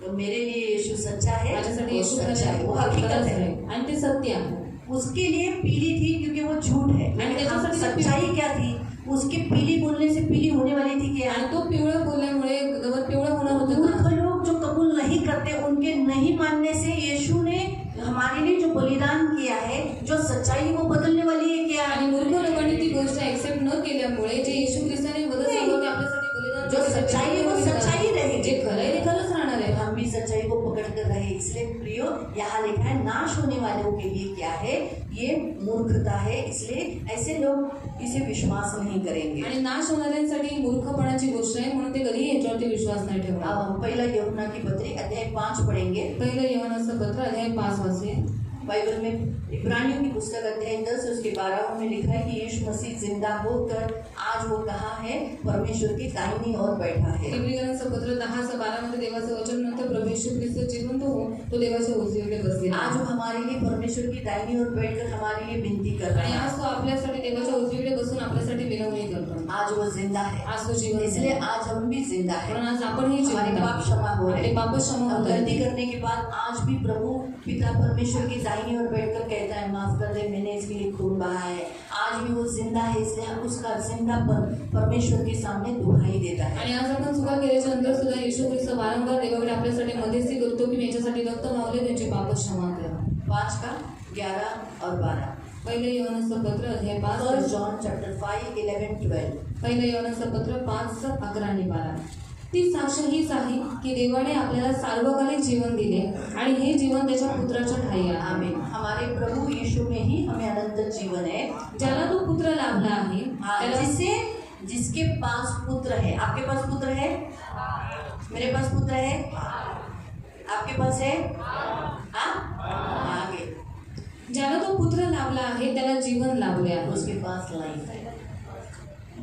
तो मेरे लिए यीशु सच्चा है, माझ्यासाठी वो येशू सच्चा है, वो हकीकत खरंच है. आहे आणि ते सत्य आहे. उसके लिए पीली थी क्योंकि वो झूठ है. आणि त्याच्यासाठी ते सच्चाई क्या थी? उसके पीली बोलने से पीली होने वाली थी क्या? आणि तो पिवळं बोलल्यामुळे गवत पिवळं होणार होतं मूर्ख का? लोग जो कबूल नहीं करते, उनके नहीं मानने से यीशु ने हमारे लिए जो बलिदान किया है, जो सच्चाई वो बदलने वाली है क्या? आणि मूर्ख लोकांनी ती गोष्ट ऍक्सेप्ट न केल्यामुळे जे येशू ख्रिस्ताने बदल सांगितले आपल्यासाठी बलिदान जो सच्चाई है वो सच्चाई रहेगी. जे खरं आहे ते खरंच राहणार आहे. हम भी सच्चाई को पकड़ कर रहे. इसलिए प्रियो यहाँ लिखा है नाश होने वालों के लिए क्या है? ये मूर्खता है. इसलिए ऐसे लोग इसे विश्वास नहीं करेंगे. आणि नाश होणाऱ्यांसाठी मूर्खपणाची गोष्ट आहे, म्हणून ते कधीही याच्यावरती विश्वास नाही अब ठेवणार. हम पहला यूहन्ना की पत्री अध्याय 5 पढ़ेंगे. पहिलं योहानाचं पत्र अध्याय 5 वाचूया. बाइबल में इब्रानियों की पुस्तक अध्याय 10 उसके 12 में लिखा है कि यीशु मसीह जिंदा होकर आज वो कहाँ है? परमेश्वर की दाहिनी ओर बैठा है. इब्रियरांचं पत्र 10:12 मध्ये देवाचं वचन म्हणतं, प्रभू येशू ख्रिस्त जिवंत होऊन तो देवाच्या उजवीकडे बसलेला आज आहे. वो हमारे लिए परमेश्वर की दाहिनी ओर बैठकर हमारे लिए विनती कर रहा आणि है. आज तो आपल्यासाठी देवाच्या उजवीकडे बसून आपल्यासाठी विनवणी करतो. आज वो जिंदा है. आज तो जिवंत इसलिए आहे. आज हम भी जिंदा है. म्हणून आज आपणही हमारे जिवंत पाप आहोत. क्षमा हो रहे आपले हैं. पाप क्षमा हम होत आहेत. गलती करने के बाद आज भी प्रभु पिता परमेश्वर की दाहिनी ओर बैठकर कहता है माफ कर दे, मैंने इसके लिए खून बहा है. आज भी वो जिंदा है, इसलिए हम उसका जिंदापन परमेश्वर के सामने दुहाई देता है. आणि आज आपण चुका केल्याच्या नंतर सुद्धा येशू ख्रिस्त वारंवार देवाकडे आपल्यासाठी मध्यस्थी करतो की मी याच्यासाठी रक्त मावले, त्यांचे पाप क्षमा करा. 5 का 11 और 12. पहिलं योहानाचं पत्र अध्याय 5. 1 John chapter 5 11 12. पहिलं योहानाचं पत्र 5:11 आणि 12. ती साक्ष हीच आहे की देवाने आपल्याला सार्वकालिक जीवन दिले आणि हे जीवन त्याच्या पुत्राच्या ठायी आहे. आमीन. हमारे प्रभु यीशु में ही हमें अनंत जीवन है. ज्याला तो पुत्र लाभला आहे हाँ, त्याला जिसके पास पुत्र है. आपके पास पुत्र है? मेरे पास पुत्र है. आपके पास है? हाँ, आगे. ज्याला तो पुत्र लाभला आहे त्याला जीवन लाभले आहे. उसके पास लाइफ है.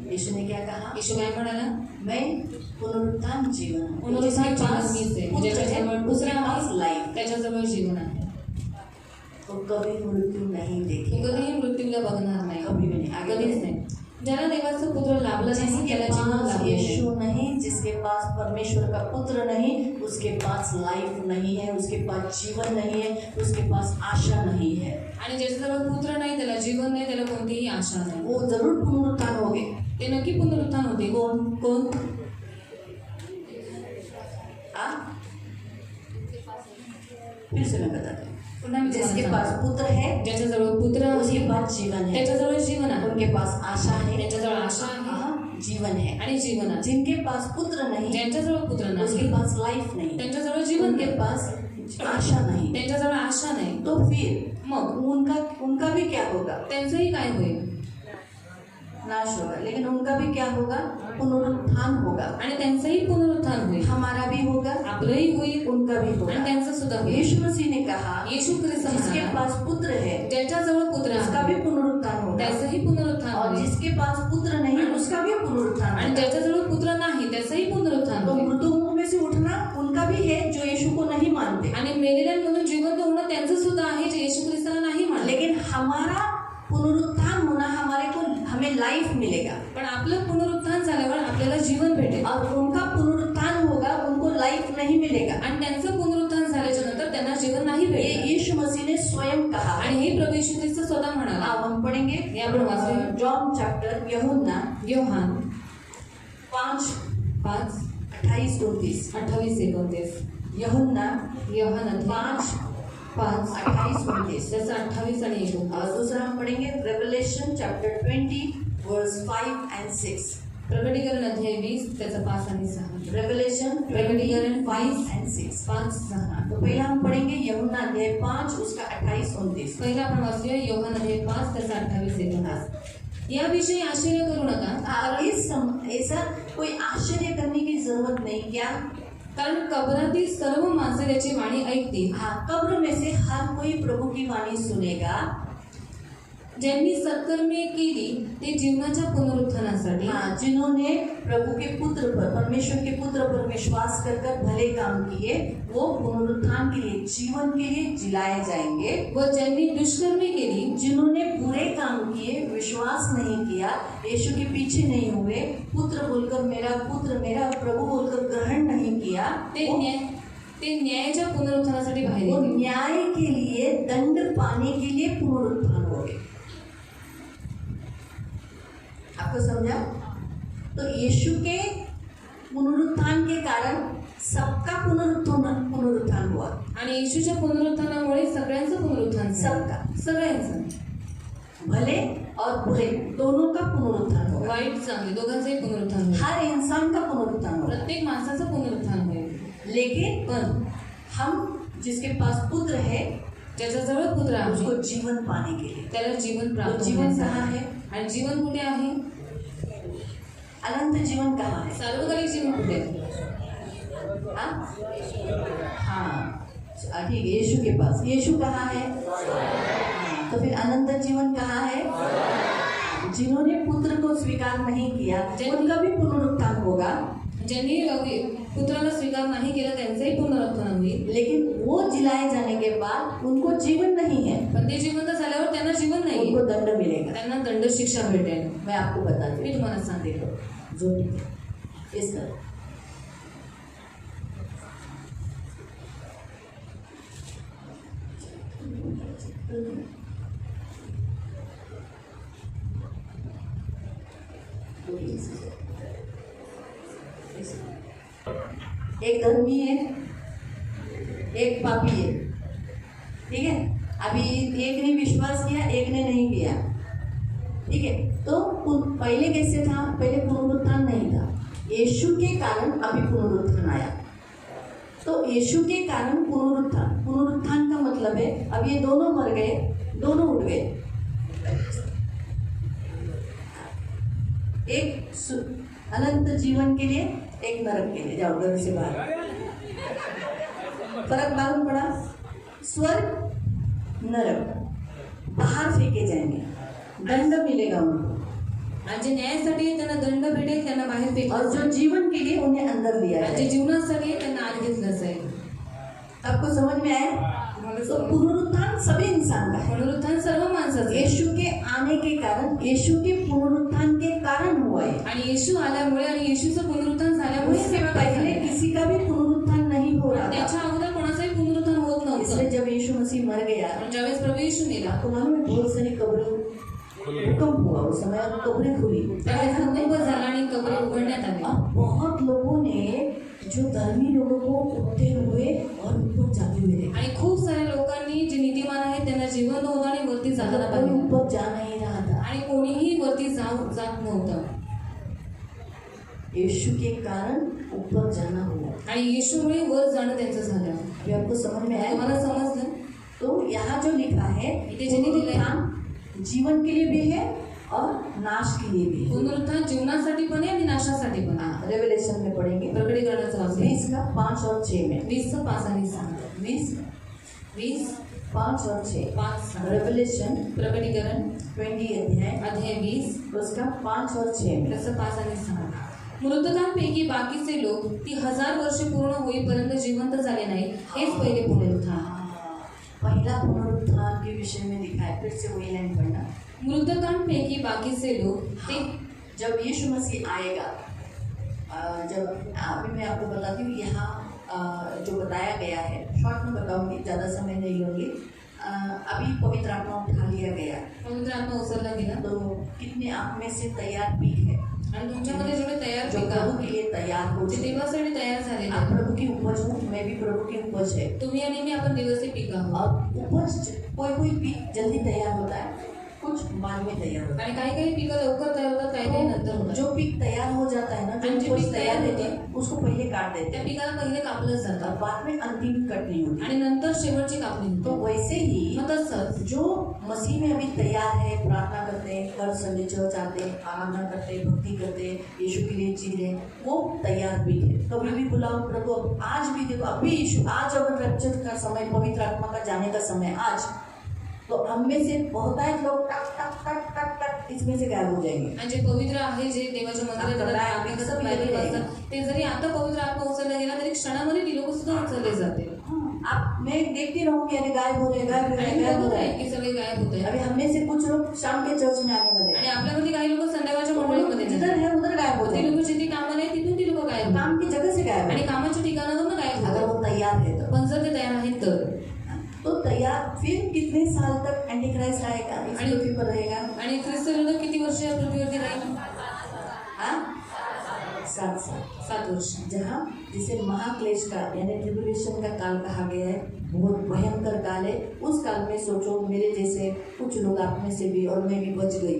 यीशु ने क्या कहा? येशू काय म्हणाला? मैं पुनरुत्थान जीवन हूँ. पुनरुत्थान जिसके पास जीवन मीच आहे. पुत्र है, ज्याच्याजवळ उसके पुत्र पास आहे लाइफ. त्याच्याजवळ जीवन आहे. वो कभी मृत्यु नहीं तो देखेगा, कधीही मृत्यूला बघणार नाही, कभी भी नहीं। आगे कधीच नाही. ज्याला देवाचं पुत्र लाभलं नाही जिसके त्याला जीवन पास लाभलं नाही. यीशु नहीं, जिसके पास परमेश्वर का पुत्र नहीं, उसके पास लाइफ नहीं है, उसके पास जीवन नहीं है, उसके पास आशा नहीं है। आणि ज्याच्याजवळ पुत्र नाही त्याला जीवन नाही, त्याला कोणतीही आशा नाही. वो जरूर पुनरुत्थान होगे। ते नक्की पुनरुत्थान होते. कोण? फिर से मैं बताती हूँ। पुन्हा मी जिसके तुम्हाला पास सांगते. पुत्र है ज्याच्याजवळ पुत्र उसके आहे पास जीवन है, त्याच्याजवळ जीवन आहे, उनके पास आशा है, त्याच्याजवळ आशा आहे हाँ, जीवन है। आणि जीवन आहे. जिनके पास पुत्र नहीं, ज्यांच्याजवळ पुत्र उसके नाही पास लाइफ नहीं, त्यांच्याजवळ जीवन उनके नाही, पास आशा नहीं, त्यांच्याजवळ आशा नाही. तो फिर मग उनका भी क्या होगा? त्यांचंही काय होईल? नाश होगा। लेकिन उनका भी क्या होगा? पुनरुत्थान होगा। आणि त्यांचंही पुनरुत्थान होईल, हमारा भी होगा, आपलंही होईल उनका भी आणि होगा। त्यांचं सुद्धा होईल. यीशु मसीह ने कहा, येशू ख्रिस्त जिसके म्हणाला, पास पुत्र है ज्याच्याजवळ पुत्र उसका आहे भी पुनरुत्थान होगा, त्याचंही पुनरुत्थान और होईल, जिसके पास पुत्र नहीं उसका भी पुनरुत्थान आणि होगा। ज्याच्याजवळ पुत्र नाही त्याचंही पुनरुत्थान तो होईल. मृतकों में से उठना उनका भी है जो यीशु को नहीं मानते, आणि मेलेल्यांमधून जिवंत होणं त्यांचं सुद्धा आहे जे येशू ख्रिस्ताला नाही मानले. लेकिन हमारा पुनरुत्थान होना हमें लाइफ मिलेगा, पण आपलं पुनरुत्थान झाल्यावर आपल्याला जीवन भेटेल और उनका पुनरुत्थान होगा उनको लाइफ नहीं मिलेगा। आणि त्यांचं पुनरुत्थान झाल्याच्या नंतर त्यांना जीवन नाही ये भेटेल. यीशु मसीह ने स्वयं कहा। आणि हे प्रभू येशू ख्रिस्त स्वतः म्हणाला. अब हम पढ़ेंगे ये आपण वाचूया. जॉन चैप्टर यूहन्ना योहान 5:28-29। 5:28-29. यूहन्ना योहान 5:28-29। त्याचं 28 आणि 29. और दूसरा हम पढ़ेंगे रेवलेशन चैप्टर 20 वर्स 5 and 6। प्रकटीकरण अध्याय 20 त्याचा 5 आणि 6. रेवलेशन प्रकटीकरण 5 and 6। 5-6. तो पहला हम पढ़ेंगे यूहन्ना अध्याय 5 उसका 28-29। पहिला आपण वाचूया योहान अध्याय 5 त्याचा 28-29. याविषयी आश्चर्य करू नका, ऐसा कोई आश्चर्य करने की जरूरत नहीं। क्या? कारण कबरातील सर्व माणसे त्याची वाणी ऐकतील. हाँ, कब्र में से हर कोई प्रभु की वाणी सुनेगा। ज्यांनी सत्कर्मे केली ते जीवनाच्या पुनरुत्थानासाठी, हाँ, जिन्होंने प्रभु के पुत्र पर, परमेश्वर के पुत्र पर विश्वास कर कर भले काम किए, वो पुनरुत्थान के लिए, जीवन के लिए जिलाए जाएंगे। व ज्यांनी दुष्कर्मे केली, जिन्होंने बुरे काम किए, विश्वास नहीं किया, यीशु के पीछे नहीं हुए, पुत्र बोलकर मेरा पुत्र, मेरा प्रभु बोलकर ग्रहण नहीं किया, ते न्यायाच्या पुनरुत्थानासाठी बाहेर वो येतील. न्याय के लिए, दंड पाने के लिए पुनरुत्थान हो गए। आपको समझा? तो यीशु के पुनरुत्थान के कारण सबका पुनरुत्थान हुआ। आणि येशूच्या पुनरुत्थानामुळे सगळ्यांचं पुनरुत्थान झालं. सबका, सगळ्यांचं, भले और बुरे दोनों का पुनरुत्थान होगा। वाईट चांगले दोघांचंही पुनरुत्थान होईल. हर इंसान का पुनरुत्थान होगा। प्रत्येक माणसाचं पुनरुत्थान होईल. लेकिन पण हम जिसके पास पुत्र है ज्याच्याजवळ पुत्र आहे उसको जीवन पाने के लिए, त्याला जीवन प्राप्त तो जीवन होण्याचं कहाँ आहे. है? आणि जीवन कुठे आहे? अनंत जीवन कहाँ है? सार्वकालिक जीवन कुठे आहे? हाँ, ठीक है, यीशु के पास। यीशु कहाँ है? हाँ, तो फिर अनंत जीवन कहाँ है? जिन्होंने पुत्र को स्वीकार नहीं किया उनका भी पुनरुत्थान होगा। ज्यांनी पुत्राला स्वीकार नाही केला त्यांचंही पुनरुत्थान होईल. लेकिन वो जिलाए जाने के बाद उनको जीवन नहीं है, पण ते जिवंत झाल्यावर त्यांना जीवन नाही, उनको दंड मिलेगा। त्यांना दंड शिक्षा भेटेल. मैं आपको बताती मी हूँ, तुम्हाला सांगते. जो इस तरह एक धर्मी है, एक पापी है, ठीक है। अभी एक ने विश्वास किया, एक ने नहीं किया, ठीक है। तो पहले कैसे था? पहले पुनरुत्थान नहीं था, यीशु के कारण अभी पुनरुत्थान आया। तो यीशु के कारण पुनरुत्थान, पुनरुत्थान का मतलब है अब ये दोनों मर गए, दोनों उठ गए। एक अनंत जीवन के लिए, एक नरक के लिए। जाओ घर से बाहर, फर्क मालूम पड़ा? स्वर्ग नरक, बाहर फेंके जाएंगे, दंड मिलेगा उनको। आणि जे न्यायासाठी त्यांना दंड भेटेल, त्यांना बाहेर और फेकलं जो जाईल. जीवन के लिए उन्हें अंदर लिया आणि जे है। जीवनासाठी त्यांना आत घेतलं जाईल. आपको समझ में आया? चांगलं तो समज. पुनरुत्थान सभी इंसान का है. पुनरुत्थान सर्व माणसाचं आहे. यीशु के आने के कारण, यीशु के पुनरुत्थान के कारण हुआ है. आणि येशू आल्यामुळे आणि येशूचं पुनरुत्थान झाल्यामुळे उससे सेवा काय पहले झाली. किसी का भी पुनरुत्थान नहीं हो रहा त्याच्या था. अगोदर कोणाचंही पुनरुत्थान होत इसलिए नव्हतं. जब यीशु मसीह मर गया, पण ज्यावेळेस प्रभू येशू गेला आपको मालूम है बहुत सारी कब्रें, भूकंप हुआ उस समय और कब्रें खुली. त्यावेळेस भूकंप झाला आणि कबरे उघडण्यात आले. और बहुत लोगों ने, जो धर्मी लोगों को उठते हुए और ऊपर जाते हुए देखा. आणि खूप साऱ्या लोकांनी जे नीतिमान आहेत त्यांना जिवंत होतं आणि वरती जाताना कोई पाहिलं. ऊपर जा नहीं रहा था. आणि कोणीही वरती जात नव्हतं. यीशु के कारण ऊपर जाना हुआ. आणि येशूमुळे वर जाणं त्यांचं झालं. अभी आपको समझ में आया? तुम्हाला समजलं. तो यहाँ जो लिखा है, इथे जे लिहिलेलं आहे, पुनरुत्थान जीवन के लिए भी है और नाश के लिए भी है. पुनरुत्थान जीवनासाठी पण आहे आणि नाशासाठी पण आहे. रेवलेशन में पढ़ेंगे प्रकटीकरणाचं वाचन 20 का 5 और 6 में. 20:5 आणि 6. 20, 5 और 6. 5. रेवलेशन प्रकटीकरण 20 अध्याय, अध्याय 20 उसका 5 और 6 में. 5 आणि 6. मृतकांपैकी बाकीचे लोक ती 1000 वर्षे पूर्ण होईपर्यंत जिवंत झाले नाही. हेच पहिले पुनरुत्थान. पहला पुनरुत्थान के विषय में लिखा है. फिर से वही लाइन पढ़ना. मृतकांपैकी बाकीचे लोक ते जब यीशु मसीह आएगा, जब अभी मैं आपको बताती हूँ, यहाँ जो बताया गया है, शॉर्ट में बताऊंगी, ज़्यादा समय नहीं लूँगी. अभी पवित्र आत्मा उठा लिया गया, पवित्र आत्मा उसरला गेला. तो कितने आप में से तैयार पीक है, आणि तुमच्यामध्ये जेवढे तयार जो पिका प्रभु के लिए तैयार हो जे चुके. देवासाठी तयार झालेले आप आहेत. प्रभु की उपज हो, मैं भी प्रभु की उपज है. तुम्ही आणि मी आपण देवाचे पिका आहोत. और उपज, कोई पीक जल्दी तैयार होता है, कुछ बाद में तैयार होता है. आणि काही पिकं लवकर तयार होतात, काही नंतर होतात. जो पीक तैयार हो जाता है ना, जो आणि जे उपज पीक तैयार तयार होती है, उसको पहले काट देते त्या हैं पिकाला पहिले कापलं और जातं बाद में अंतिम कटनी होती आणि नंतर शेवटची कापणी है. तो होते. वैसे ही मग तसंच जो मसीह में अभी तैयार है, प्रार्थना करते हैं, हर संडे चर्च आते हैं, आराधना करते हैं, भक्ति करते हैं, यीशु के लिए जी रहे हैं, वो तैयार भी है. कभी भी बुलाओ प्रभु, आज भी देखो, अभी यीशु, आज अगर रैप्चर का समय, पवित्र आत्मा का जाने का समय आज, तो हम में से बहुतायत लोग टक टक टक टक टक इसमें से गायब हो जाएंगे. आणि जे पवित्र आहे, जे देवाच्या मंदिरात जातात, आम्ही कसं बायबल वाचतात, ते जरी आता पवित्र आत्मा उचलला गेला तरी क्षणामध्ये ती लोक सुद्धा उचलले जाते. आप, मैं देखती रहूंगी, अरे गायब हो रहे, गायब हो रहे, आणि मी गायब हो बघत रहे. आहे की सगळे गायब होत आहे. अभी हमें से कुछ लोग शाम के चर्च में आने वाले हैं. आणि आपल्यामध्ये काही लोक संध्याकाळच्या मंडळीमध्ये जिधर जातात. है उधर गायब हो ते जाए. लोक जिथे कामाला आहे तिथून ती लोक गायब होतात. काम की जगह से गायब आणि है, कामाच्या ठिकाणावरून गायब अगर होतात. वो तैयार है तो. पण जर ते तयार आहेत तर. तो तैयार, फिर कितने साल तक एंटीक्राइस्ट आएगा, इस आणि- पृथ्वी पर रहेगा? आणि ख्रिस्त विरोधक किती वर्ष या पृथ्वीवरती राहील. हाँ, 7 साल. 7 वर्ष. जहाँ जिसे महाक्लेश का यानी ट्रिब्यूलेशन का काल कहा गया है, बहुत भयंकर काल है. उस काल में सोचो, मेरे जैसे कुछ लोग आप में से भी और मैं भी बच गई.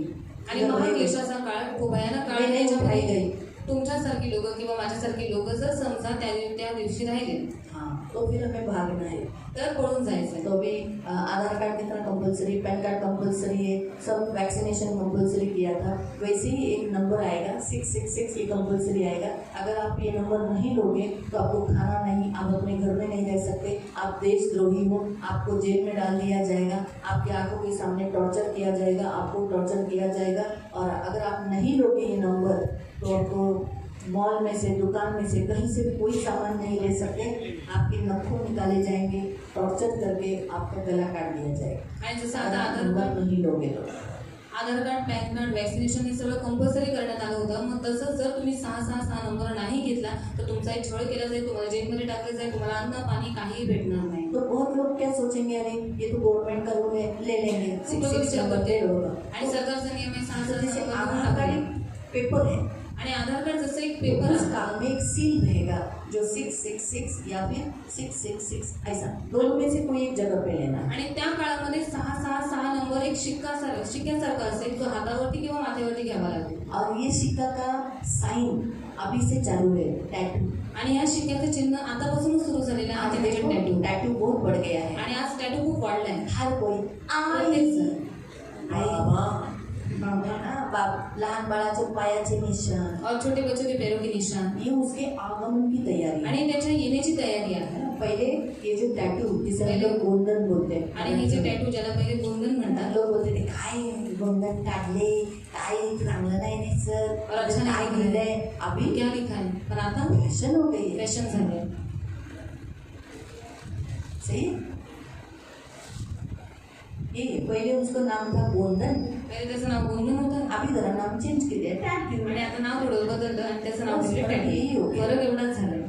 आणि महाक्लेशाचा काळ खूप भयानक काळ आहे. उठाई त्याच्यामध्ये गई. तुमच्यासारखी लोक किंवा माझ्यासारखी लोक जर समजा त्या दिवशी राहिले हाँ, तो फिर हमें भागना है. तर पळून जायचं. तो अभी आधार कार्ड कितना कंपलसरी, पैन कार्ड कंपलसरी है, सब वैक्सीनेशन कंपलसरी किया था. वैसे ही एक नंबर आएगा 666, ये कंपलसरी आएगा. अगर आप ये नंबर नहीं लोगे तो आपको खाना नहीं, आप अपने घर में नहीं रह सकते, आप देशद्रोही हो, आपको जेल में डाल दिया जाएगा, आपकी आंखों के सामने टॉर्चर किया जाएगा, आपको टॉर्चर किया जाएगा. और अगर आप नहीं लोगे ये नंबर तो आपको मॉल में से, दुकान में से, कहीं से भी कोई सामान नहीं ले सकते. आपके नखून निकाले जाएंगे, टॉर्चर करके आपका गला काट दिया जाएगा. आणि जसं अगर आता आप आधार नंबर कार्ड नहीं लोगे तो. पॅन कार्ड वॅक्सिनेशन हे सगळं कंपल्सरी करण्यात आलं होतं. मग तसंच जर तुम्ही 666 नंबर नाही घेतला तर तुमचा एक छळ केला जाईल, तुम्हाला जेलमध्ये टाकलं जाईल, तुम्हाला अन्न पाणी काहीही भेटणार नाही. तो बहुत लोग क्या सोचेंगे, अरे ये तो गवर्नमेंट का रूल है, ले लेंगे, खूप लोक 666 विचार नंबर करते दे दो. आणि सरकारचा नियम आहे तो जैसे 666 आधार नंबर कार्ड टाकले. एक पेपर है, आणि आधार कार्ड जसं एक पेपर उस असतं काल में एक सील रहेगा जो 666 या फिर 666, ऐसा दोनों में से कोई एक जगह पे लेना है. आणि त्या काळामध्ये 666 नंबर एक शिक्क्यासारखा असेल, जो हातावरती किंवा माथ्यावरती घ्यावा लागेल. और ये सिक्का का साइन अभी से चालू है, टैटू. आणि या शिक्क्याचं चिन्ह आतापासूनच सुरू झालेलं आहे. आज त्याचे देखो टॅटू. टैटू बहुत बढ़ गया है. आणि आज टॅटू खूप वाढलाय. हर कोई प्रत्येक जण. आई बाप, लहान बाळाचे पायाचे निशाण, और छोटे बच्चों के पैरों के निशान. ये उसके आगमन की तैयारी है. आणि त्याच्या येण्याची तयारी आहे. पहले ये जो टैटू, जिसे हम लोग गोंधन बोलते हैं, आणि हे जे टॅटू ज्याला पहिले गोंधन म्हणतात, लोग बोलते थे काय गोंधन काढले, काय चांगलं नाही दिसत, और अच्छा नहीं काय दिख रहा है. लिहिलंय. अभी क्या लिखा है. पण आता फॅशन हो गई है. फॅशन झाले. सही. ये पहले उसका नाम था गोंधन, पहिले त्याचं नाव गोंधन होतं अभी जरा नाम चेंज केले टैटू। आणि आता नाव थोडं बदललं आणि त्याचं नाव दिलं यही हो टॅटू। गया। फरक एवढाच झालाय।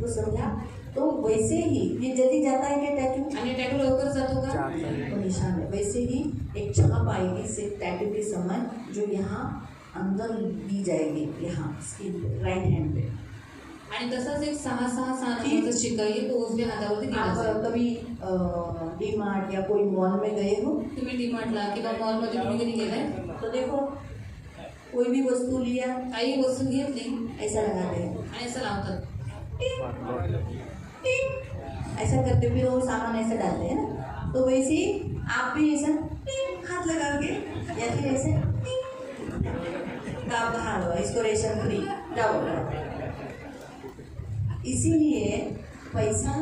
वो समझा? तो वैसे ही ये जल्दी जाता है क्या टैटू? आणि टॅटू लवकर जातो का? तो निशान है। वैसे ही एक छाप आएगी सिर्फ टैटू के समय, जो यहाँ अंदर दी जाएगी, यहाँ स्किन पे, राइट हैंड पे। आणि तसाच एक 6 नंबरचा शिक्का आहे तो उजव्या हातावरती दिला आप जातो। कभी डी मार्ट या कोई मॉल में गए हो तुम्ही डीमार्टला किंवा मॉलमध्ये तुम्ही कधी गेलाय? तो देखो, कोई भी वस्तु लिया, काही वस्तू घेतली ऐसा लगाते हैं, आणि असं लावतात। ऐसा करते फिर वो सामान ऐसा डालते हैं ना। तो वैसे ही आप भी ऐसा हाथ लगा के या फिर ऐसे आप बाहर हुआ, इसको रेशन फ्री जाओ। इसीलिए पैसा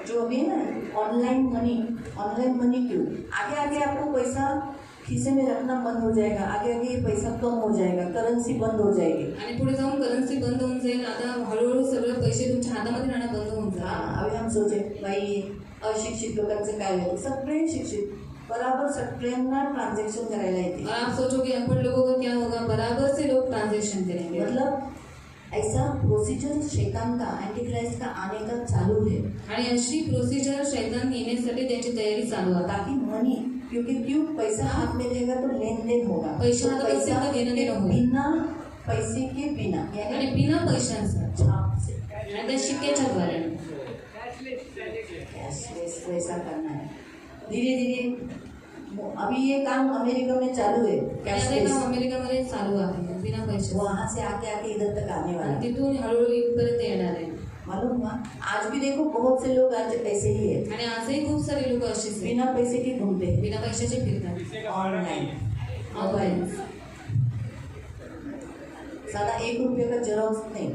जो अभी है ना, ऑनलाइन मनी क्यों आगे आगे आपको पैसा खीसे में रखना बंद हो जाएगा, आगे आगे ये पैसा कम हो जाएगा, करेंसी बंद हो जाएगी। आणि पुढे जाऊन करन्सी बंद होऊन जाईल। आता हळूहळू सगळे पैसे तुमच्या हातामध्ये राहणं बंद होऊन जाईल। अभी हम सोचे भाई अशिक्षित लोकांचं काय होतं, सगळे शिक्षित बराबर सगळ्यांना ट्रांजेक्शन करायला येते। और आप सोचो कि अनपढ़ लोगों का क्या होगा, बराबर से लोग ट्रांजेक्शन करेंगे। मतलब ऐसा प्रोसीजर शैतान का, एंटी क्राइस्ट का आने का चालू है, आणि अशी प्रोसिजर शैतान येण्यासाठी त्यांची तयारी चालू आहे। ताकि मनी, क्यों पैसा हाथ में रहेगा तो लेन देन होगा, पैसा तो हातात असेल तर घेणं देणं होईल। बिना पैसे के बिना आणि यानी बिना पैशांचा छाप से आणि त्या शिक्क्याच्या द्वारे कैशलेस वैसा करना है। धीरे धीरे अभी ये काम अमेरिका में चालू है, आणि आता कैशलेस, काम अमेरिकामध्ये चालू आहे बिना पैसे। वहाँ से आके आके इधर तक आने वाला है। तिथून हळूहळू इथपर्यंत येणार आहे। मालूम हुआ, आज भी देखो बहुत से लोग आज ऐसे ही है, आणि आजही खूप सारे लोक अशीच आहेत, बिना पैसे के घूमते हैं बिना पैशाचे फिरतात ऑनलाइन। ऑनलाइन। साला 1 रुपये का जेरॉक्स नहीं,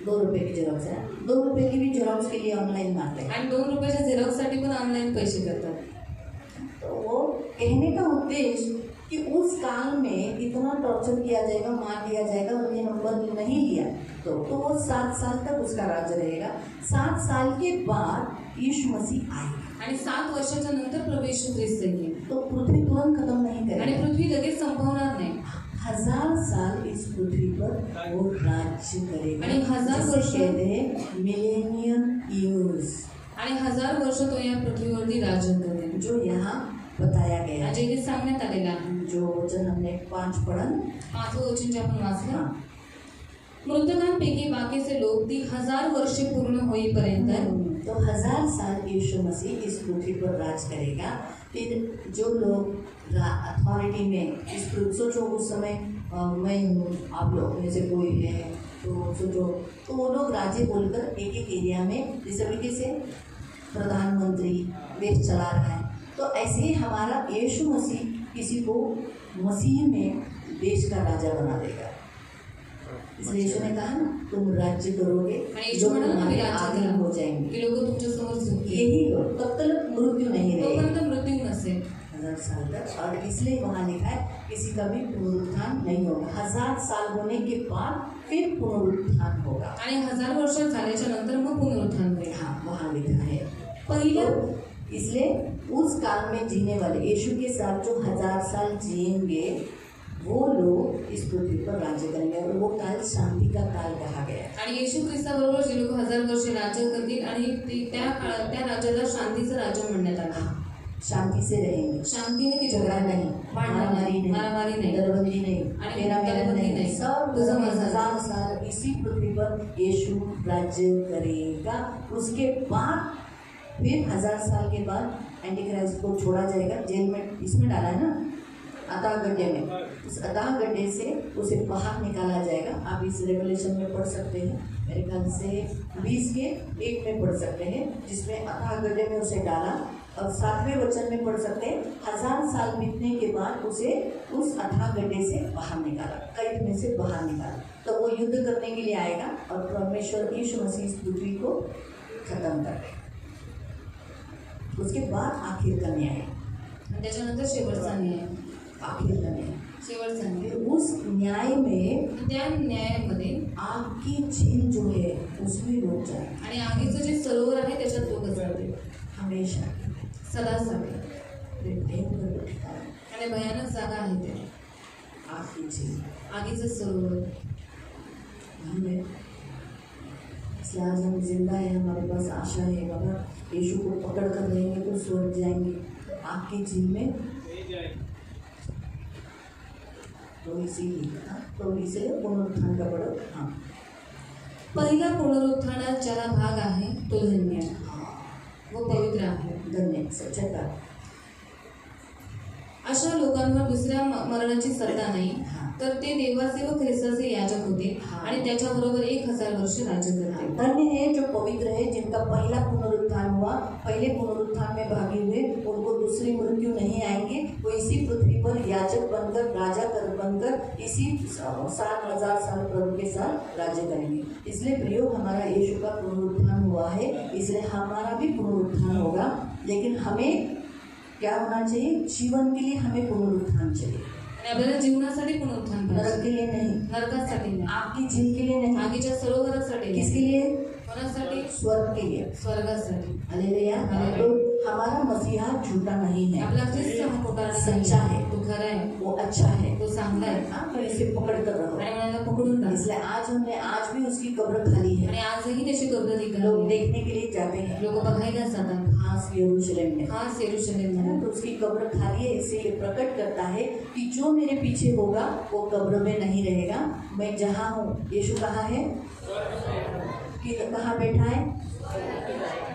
2 रुपये की जेरॉक्स है, 2 रुपये की भी जेरॉक्स के लिए ऑनलाइन मारते हैं। आणि 2 रुपयाच्या झेरॉक्ससाठी पण ऑनलाइन पैसे करतात। तो वो कहने का उद्देश्य कि उस काल में इतना टॉर्चर किया जाएगा, मार दिया जाएगा, और ये नंबर नहीं लिया तो वो 7 साल तक उसका राज रहेगा। 7 साल के बाद यीशु मसीह आएगा आणि 7 वर्षाच्या नंतर प्रभू येशू ख्रिस्त येईल तो पृथ्वी तुरंत खत्म नहीं आणि करेगी। पृथ्वी लगेच संपवणार नाही। 1000 साल इस पृथ्वी पर वो राज्य करेगा, आणि 1000 जिसे वर्ष कहते हैं मिलेनियम ईयर्स, आणि 1000 वर्ष तो या पृथ्वीवरती राज्य करेल, जो यहाँ बताया गया है। जे इथे सांगण्यात आलेलं आहे। जो वचन हमने 5 पढ़ा, 5वं वचन जे आपण वाचलं, हाँ, मृतकांपैकी बाकीचे लोक ती 1000 वर्षे पूर्ण होईपर्यंत तो 1000 साल यीशु मसीह इस पृथ्वी पर राज करेगा। फिर जो लोग अथॉरिटी में इस सोचो उस समय मैं हूँ, आप लोग में से कोई है तो सोचो, तो वो लोग राज्य बोलकर एक एक एरिया में, जिस तरीके से प्रधानमंत्री देश चला रहा है, तो ऐसे ही हमारा यीशु मसीह किसी को मसीह में देश का राजा बना देगा। इसलिए यीशु ने कहा ना, तुम राज्य करोगे, आणि जो येशू म्हणाला ना, तुम्हारे मी राज्य आधीन करेन, हो जाएंगे। की लोक तुमच्या समोर झुकतील, यही हो, तब तक मृत्यु नहीं रहेगी तोपर्यंत मृत्यू नसेल 1000 साल तक। और इसलिए वहाँ लिखा है किसी का भी पुनरुत्थान नहीं होगा। 1000 साल होने के बाद फिर पुनरुत्थान होगा। आणि 1000 वर्ष झाल्याच्या नंतर मग पुनरुत्थान होईल। हाँ, वहाँ लिखा है। पहिलं तो इसलिए उस काल में जीने वाले यीशु के साथ जो 1000 साल जिएंगे वो लोग इस पृथ्वी पर राज्य करेंगे, और वो काल शांति का काल कहा गया है। आणि येशू ख्रिस्ताबरोबर जे लोक 1000 वर्षे राज्य करतील आणि त्या काळात त्या राज्याला शांतीचं राज्य म्हणण्यात आलं। शांति से रहेंगे, शांतीने की झगड़ा नहीं, मारामारी मारामारी नहीं, दरबंदी नहीं, आणि मेरा मेरा दरबंदी नहीं, नहीं, सब तुझं माझं। 1000 साल इसी पृथ्वी पर यीशु राज्य करेगा। उसके बाद फिर 1000 साल के बाद एंटी क्राइस्ट को छोड़ा जाएगा, जेल में इसमें डाला है ना, अतः गड्ढे में, उस अतः गड्ढे से उसे बाहर निकाला जाएगा। आप इस रेवलेशन में पढ़ सकते हैं, मेरे ख्याल से 20 के 1 में पढ़ सकते हैं, जिसमें अतः गड्ढे में उसे डाला। और 7वें वचन में पढ़ सकते हैं 1000 साल बीतने के बाद उसे उस अथाह गड्ढे से बाहर निकाला, कैद में से बाहर निकाला। तो वो युद्ध करने के लिए आएगा और परमेश्वर यीशु मसीह इस पृथ्वी को खत्म कर देगा। उसके बाद आखिर का न्याय, आणि त्याच्यानंतर शेवटचा न्याय, आखिर का न्याय। शेवटचा न्याय। फिर उस न्याय में त्या न्यायामध्ये आग की झील जो है उसमें लोग जाए आणि आगीचं जे सरोवर आहे त्याच्यात लोक जातील हमेशा। सदा सदा। फिर टेप पर बैठे आणि भयानक जागा आहे ते आग की झील। आगीचं सरोवर। हमें इसलिए आज हम जिंदा है, हमारे पास आशा है बाबा, यीशु को पकड़ कर रहेंगे तो स्वर्ग जाएंगे। आग की झील में तो इसीलिए तो इसे पुनरुत्थान का बड़ा हाँ पहिला पुनरुत्थानात ज्याला भाग आहे तो धन्य आहे, वो पवित्र आहे। धन्य सच्चा अशा लोकांवर दुसऱ्या मरणाची सत्ता नाही, तर ते देवाचे व ख्रिस्ताचे याजक होते आणि त्याच्याबरोबर 1000 वर्ष राज्य करते। धन्य है जो पवित्र है, जिनका पहला पुनरुत्थान हुआ, पहले पुनरुत्थान में भागी हुए, उनको दूसरी मृत्यु नहीं आएंगे। वो इसी पृथ्वी पर याजक बनकर, राजा बनकर इसी 7000 साल प्रभु के साथ राज्य करेंगे। इसलिए प्रियो, हमारा यीशु का पुनरुत्थान हुआ है, इसलिए हमारा भी पुनरुत्थान होगा। लेकिन हमें क्या होना चाहिए? जीवन के लिए हमें पुनरुत्थान चाहिए, आणि आपल्याला जीवनासाठी पुनरुत्थान नरक पाहिजे, के लिए नहीं, नरकासाठी नाही, आपकी झील के लिए नहीं, आगीच्या सरोवरासाठी नाही, किसके लिए? कोणासाठी? स्वर्ग के लिए। स्वर्गासाठी। हालेलुया। तो हमारा मसीहा झूठा नहीं है, आपला ख्रिस्त हा खोटा सच्चा है, तो खरा आहे, वो अच्छा है। तो चांगला आहे हाँ, तो इसे पकड़ कर रहो। आणि मला पकडून राहा। इसलिए आज भी उसकी कब्र खाली है। आणि आजही त्याची कब्र रिकामी लोग आहे। देखने के लिए जाते हैं, लोक बघायला जातात, खास यरूशलेम में, खास यरूशलेम है ना? मध्ये। तो उसकी कब्र खाली है। इससे ये प्रकट करता है कि जो मेरे पीछे होगा वो कब्र में नहीं रहेगा। मैं जहाँ हूँ, यीशु कहाँ है? कि कहाँ बैठा है?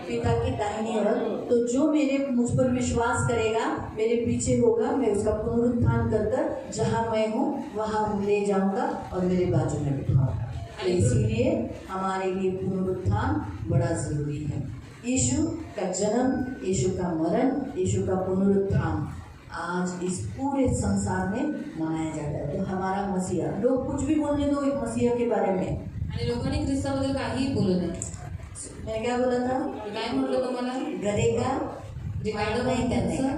पिता की दाहिनी ओर। तो जो मुझ पर विश्वास करेगा, मेरे पीछे होगा, मैं उसका पुनरुत्थान कर जहाँ मैं हूँ वहाँ ले जाऊंगा और मेरे बाजू में बिठाऊंगा। तो इसीलिए हमारे लिए पुनरुत्थान बड़ा जरूरी है। यीशु का जन्म, यीशु का मरण, यीशु का पुनरुत्थान आज इस पूरे संसार में मनाया जाता है। तो हमारा मसीहा, लोग कुछ भी बोलने दो एक मसीहा के बारे में। आणि लोकांनी ख्रिस्ताबद्दल काहीही बोलू नये। मैंने क्या बोला था? काय म्हटलं तुम्हाला? गधे का जे वाईट नहीं करने का,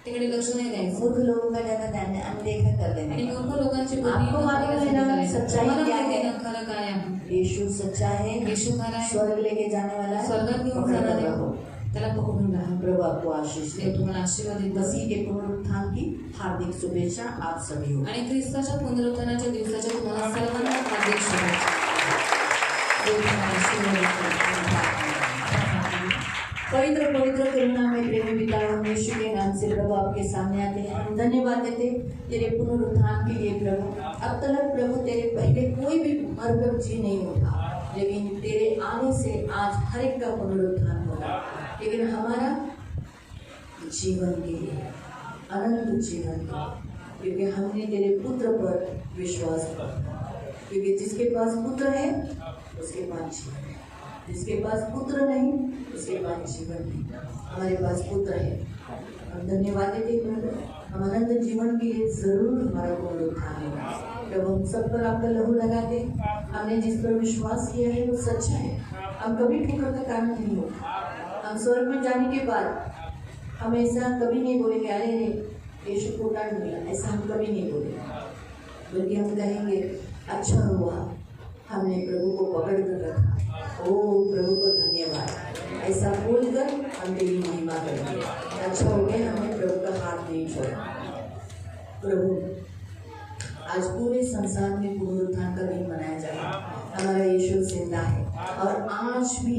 तिकडे लक्ष नाही द्यायचं मूर्ख लोगों का ज्यादा ध्यान अनदेखा कर देने आणि का। मूर्ख लोकांची बुद्धी आपको मालूम है ना करायचं। सच्चाई तुम्हाला क्या माहिती है? आहे ना खरं काय आहे? यीशु सच्चा है, येशू खरा आहे, स्वर्ग लेके जाने वाला है। स्वर्गात घेऊन पकड़ जाणार कर रहो। आहे, त्याला पकडून राहा। प्रभु आपको आशीष देव दे। तुम्हाला आशीर्वाद देईल। मसीह के पुनरुत्थान की हार्दिक शुभेच्छा आप सभी को। आणि ख्रिस्ताच्या पुनरुत्थानाच्या दिवसाच्या तुम्हाला सर्वांना हार्दिक शुभेच्छा। देव तुम्हाला आशीर्वाद देईल। पवित्र पवित्र करुणा में प्रेमी पिता, हम यीशु के नाम से प्रभु आपके सामने आते हैं। हम धन्यवाद देते तेरे पुनरुत्थान के लिए प्रभु। अब तक प्रभु तेरे पहले कोई भी मरकर जी नहीं उठा, लेकिन तेरे आने से आज हर एक का पुनरुत्थान होगा। लेकिन हमारा जीवन के लिए, अनंत जीवन के, क्योंकि हमने तेरे पुत्र पर विश्वास किया। क्योंकि जिसके पास पुत्र है उसके पास जीवन है, जिसके पास पुत्र नहीं उसके पास जीवन नहीं। हमारे पास पुत्र है, हम धन्यवाद देते प्रभु। हम अनंत जीवन के लिए जरूर हमारा पुनरुत्थान होगा। प्रभु हम सब पर आपका लहू लगाते, हमने जिस पर विश्वास किया है वो सच्चा है। हम कभी ठोकर का कारण नहीं हो। हम स्वर्ग में जाने के बाद हम ऐसा कभी नहीं बोलेंगे अरे रे यीशु को दंड मिला, ऐसा हम कभी नहीं बोलेंगे। बल्कि हम कहेंगे अच्छा हुआ हमने प्रभु को पकड़ कर रखा, ओ प्रभु को धन्यवाद। ऐसा बोलकर हम तेरी महिमा करेंगे। अच्छा हो गया हमने प्रभु का हाथ नहीं छोड़ा। प्रभु आज पूरे संसार में पुनरुत्थान का दिन मनाया जाएगा। हमारा यीशु जिंदा है और आज भी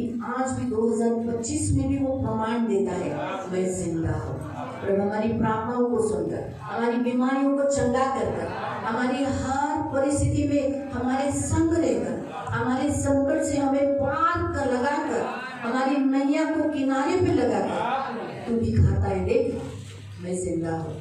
2025 में भी वो प्रमाण देता है मैं जिंदा हूँ। प्रभु हमारी प्रार्थनाओं को सुनकर, हमारी बीमारियों को चंगा कर, हमारी हर परिस्थिति में हमारे संग रहकर, हमारे संकट से हमें पार कर लगाकर, हमारी नैया को किनारे पे लगाकर तू दिखाता है देख मैं जिंदा हूँ।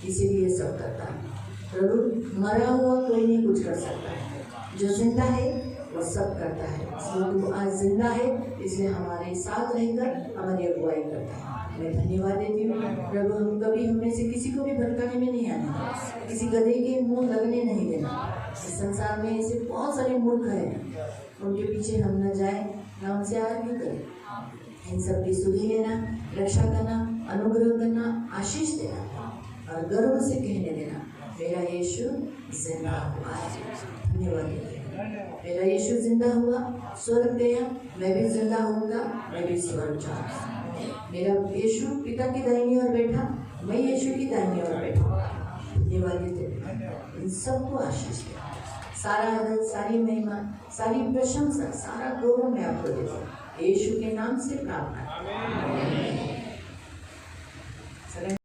इसीलिए सब करता है प्रभु। मरा हुआ कोई नहीं कुछ कर सकता है, जो जिंदा है वो सब करता है। इसलिए तू आज जिंदा है, इसलिए हमारे साथ रहकर हमारी अगुवाई करता है। मैं धन्यवाद देती हूँ प्रभु। हम कभी हमें से किसी को भी भटकाने में नहीं आना, किसी गधे के मुंह लगने नहीं देना। इस संसार में ऐसे बहुत सारे मूर्ख हैं, उनके पीछे हम न जाए, न उनसे आर्ग्यू करें। इन सब की सुधि लेना, रक्षा करना, अनुग्रह करना, आशीष देना और गर्व से कहने देना मेरा यीशु जिंदा हुआ है। धन्यवाद देते हैं। मेरा यीशु जिंदा हुआ, स्वर्ग गया, मैं भी जिंदा होऊंगा, मैं भी स्वर्ग जाऊंगा। मेरा यीशु पिता की दाहिनी ओर बैठा, मैं यीशु की दाहिनी ओर बैठा। ये वाले थे, इन सबको आशीष दे। सारा आदर, सारी महिमा, सारी प्रशंसा, सारा गौरव मैं आपको देता हूँ, यीशु के नाम से प्रार्थना।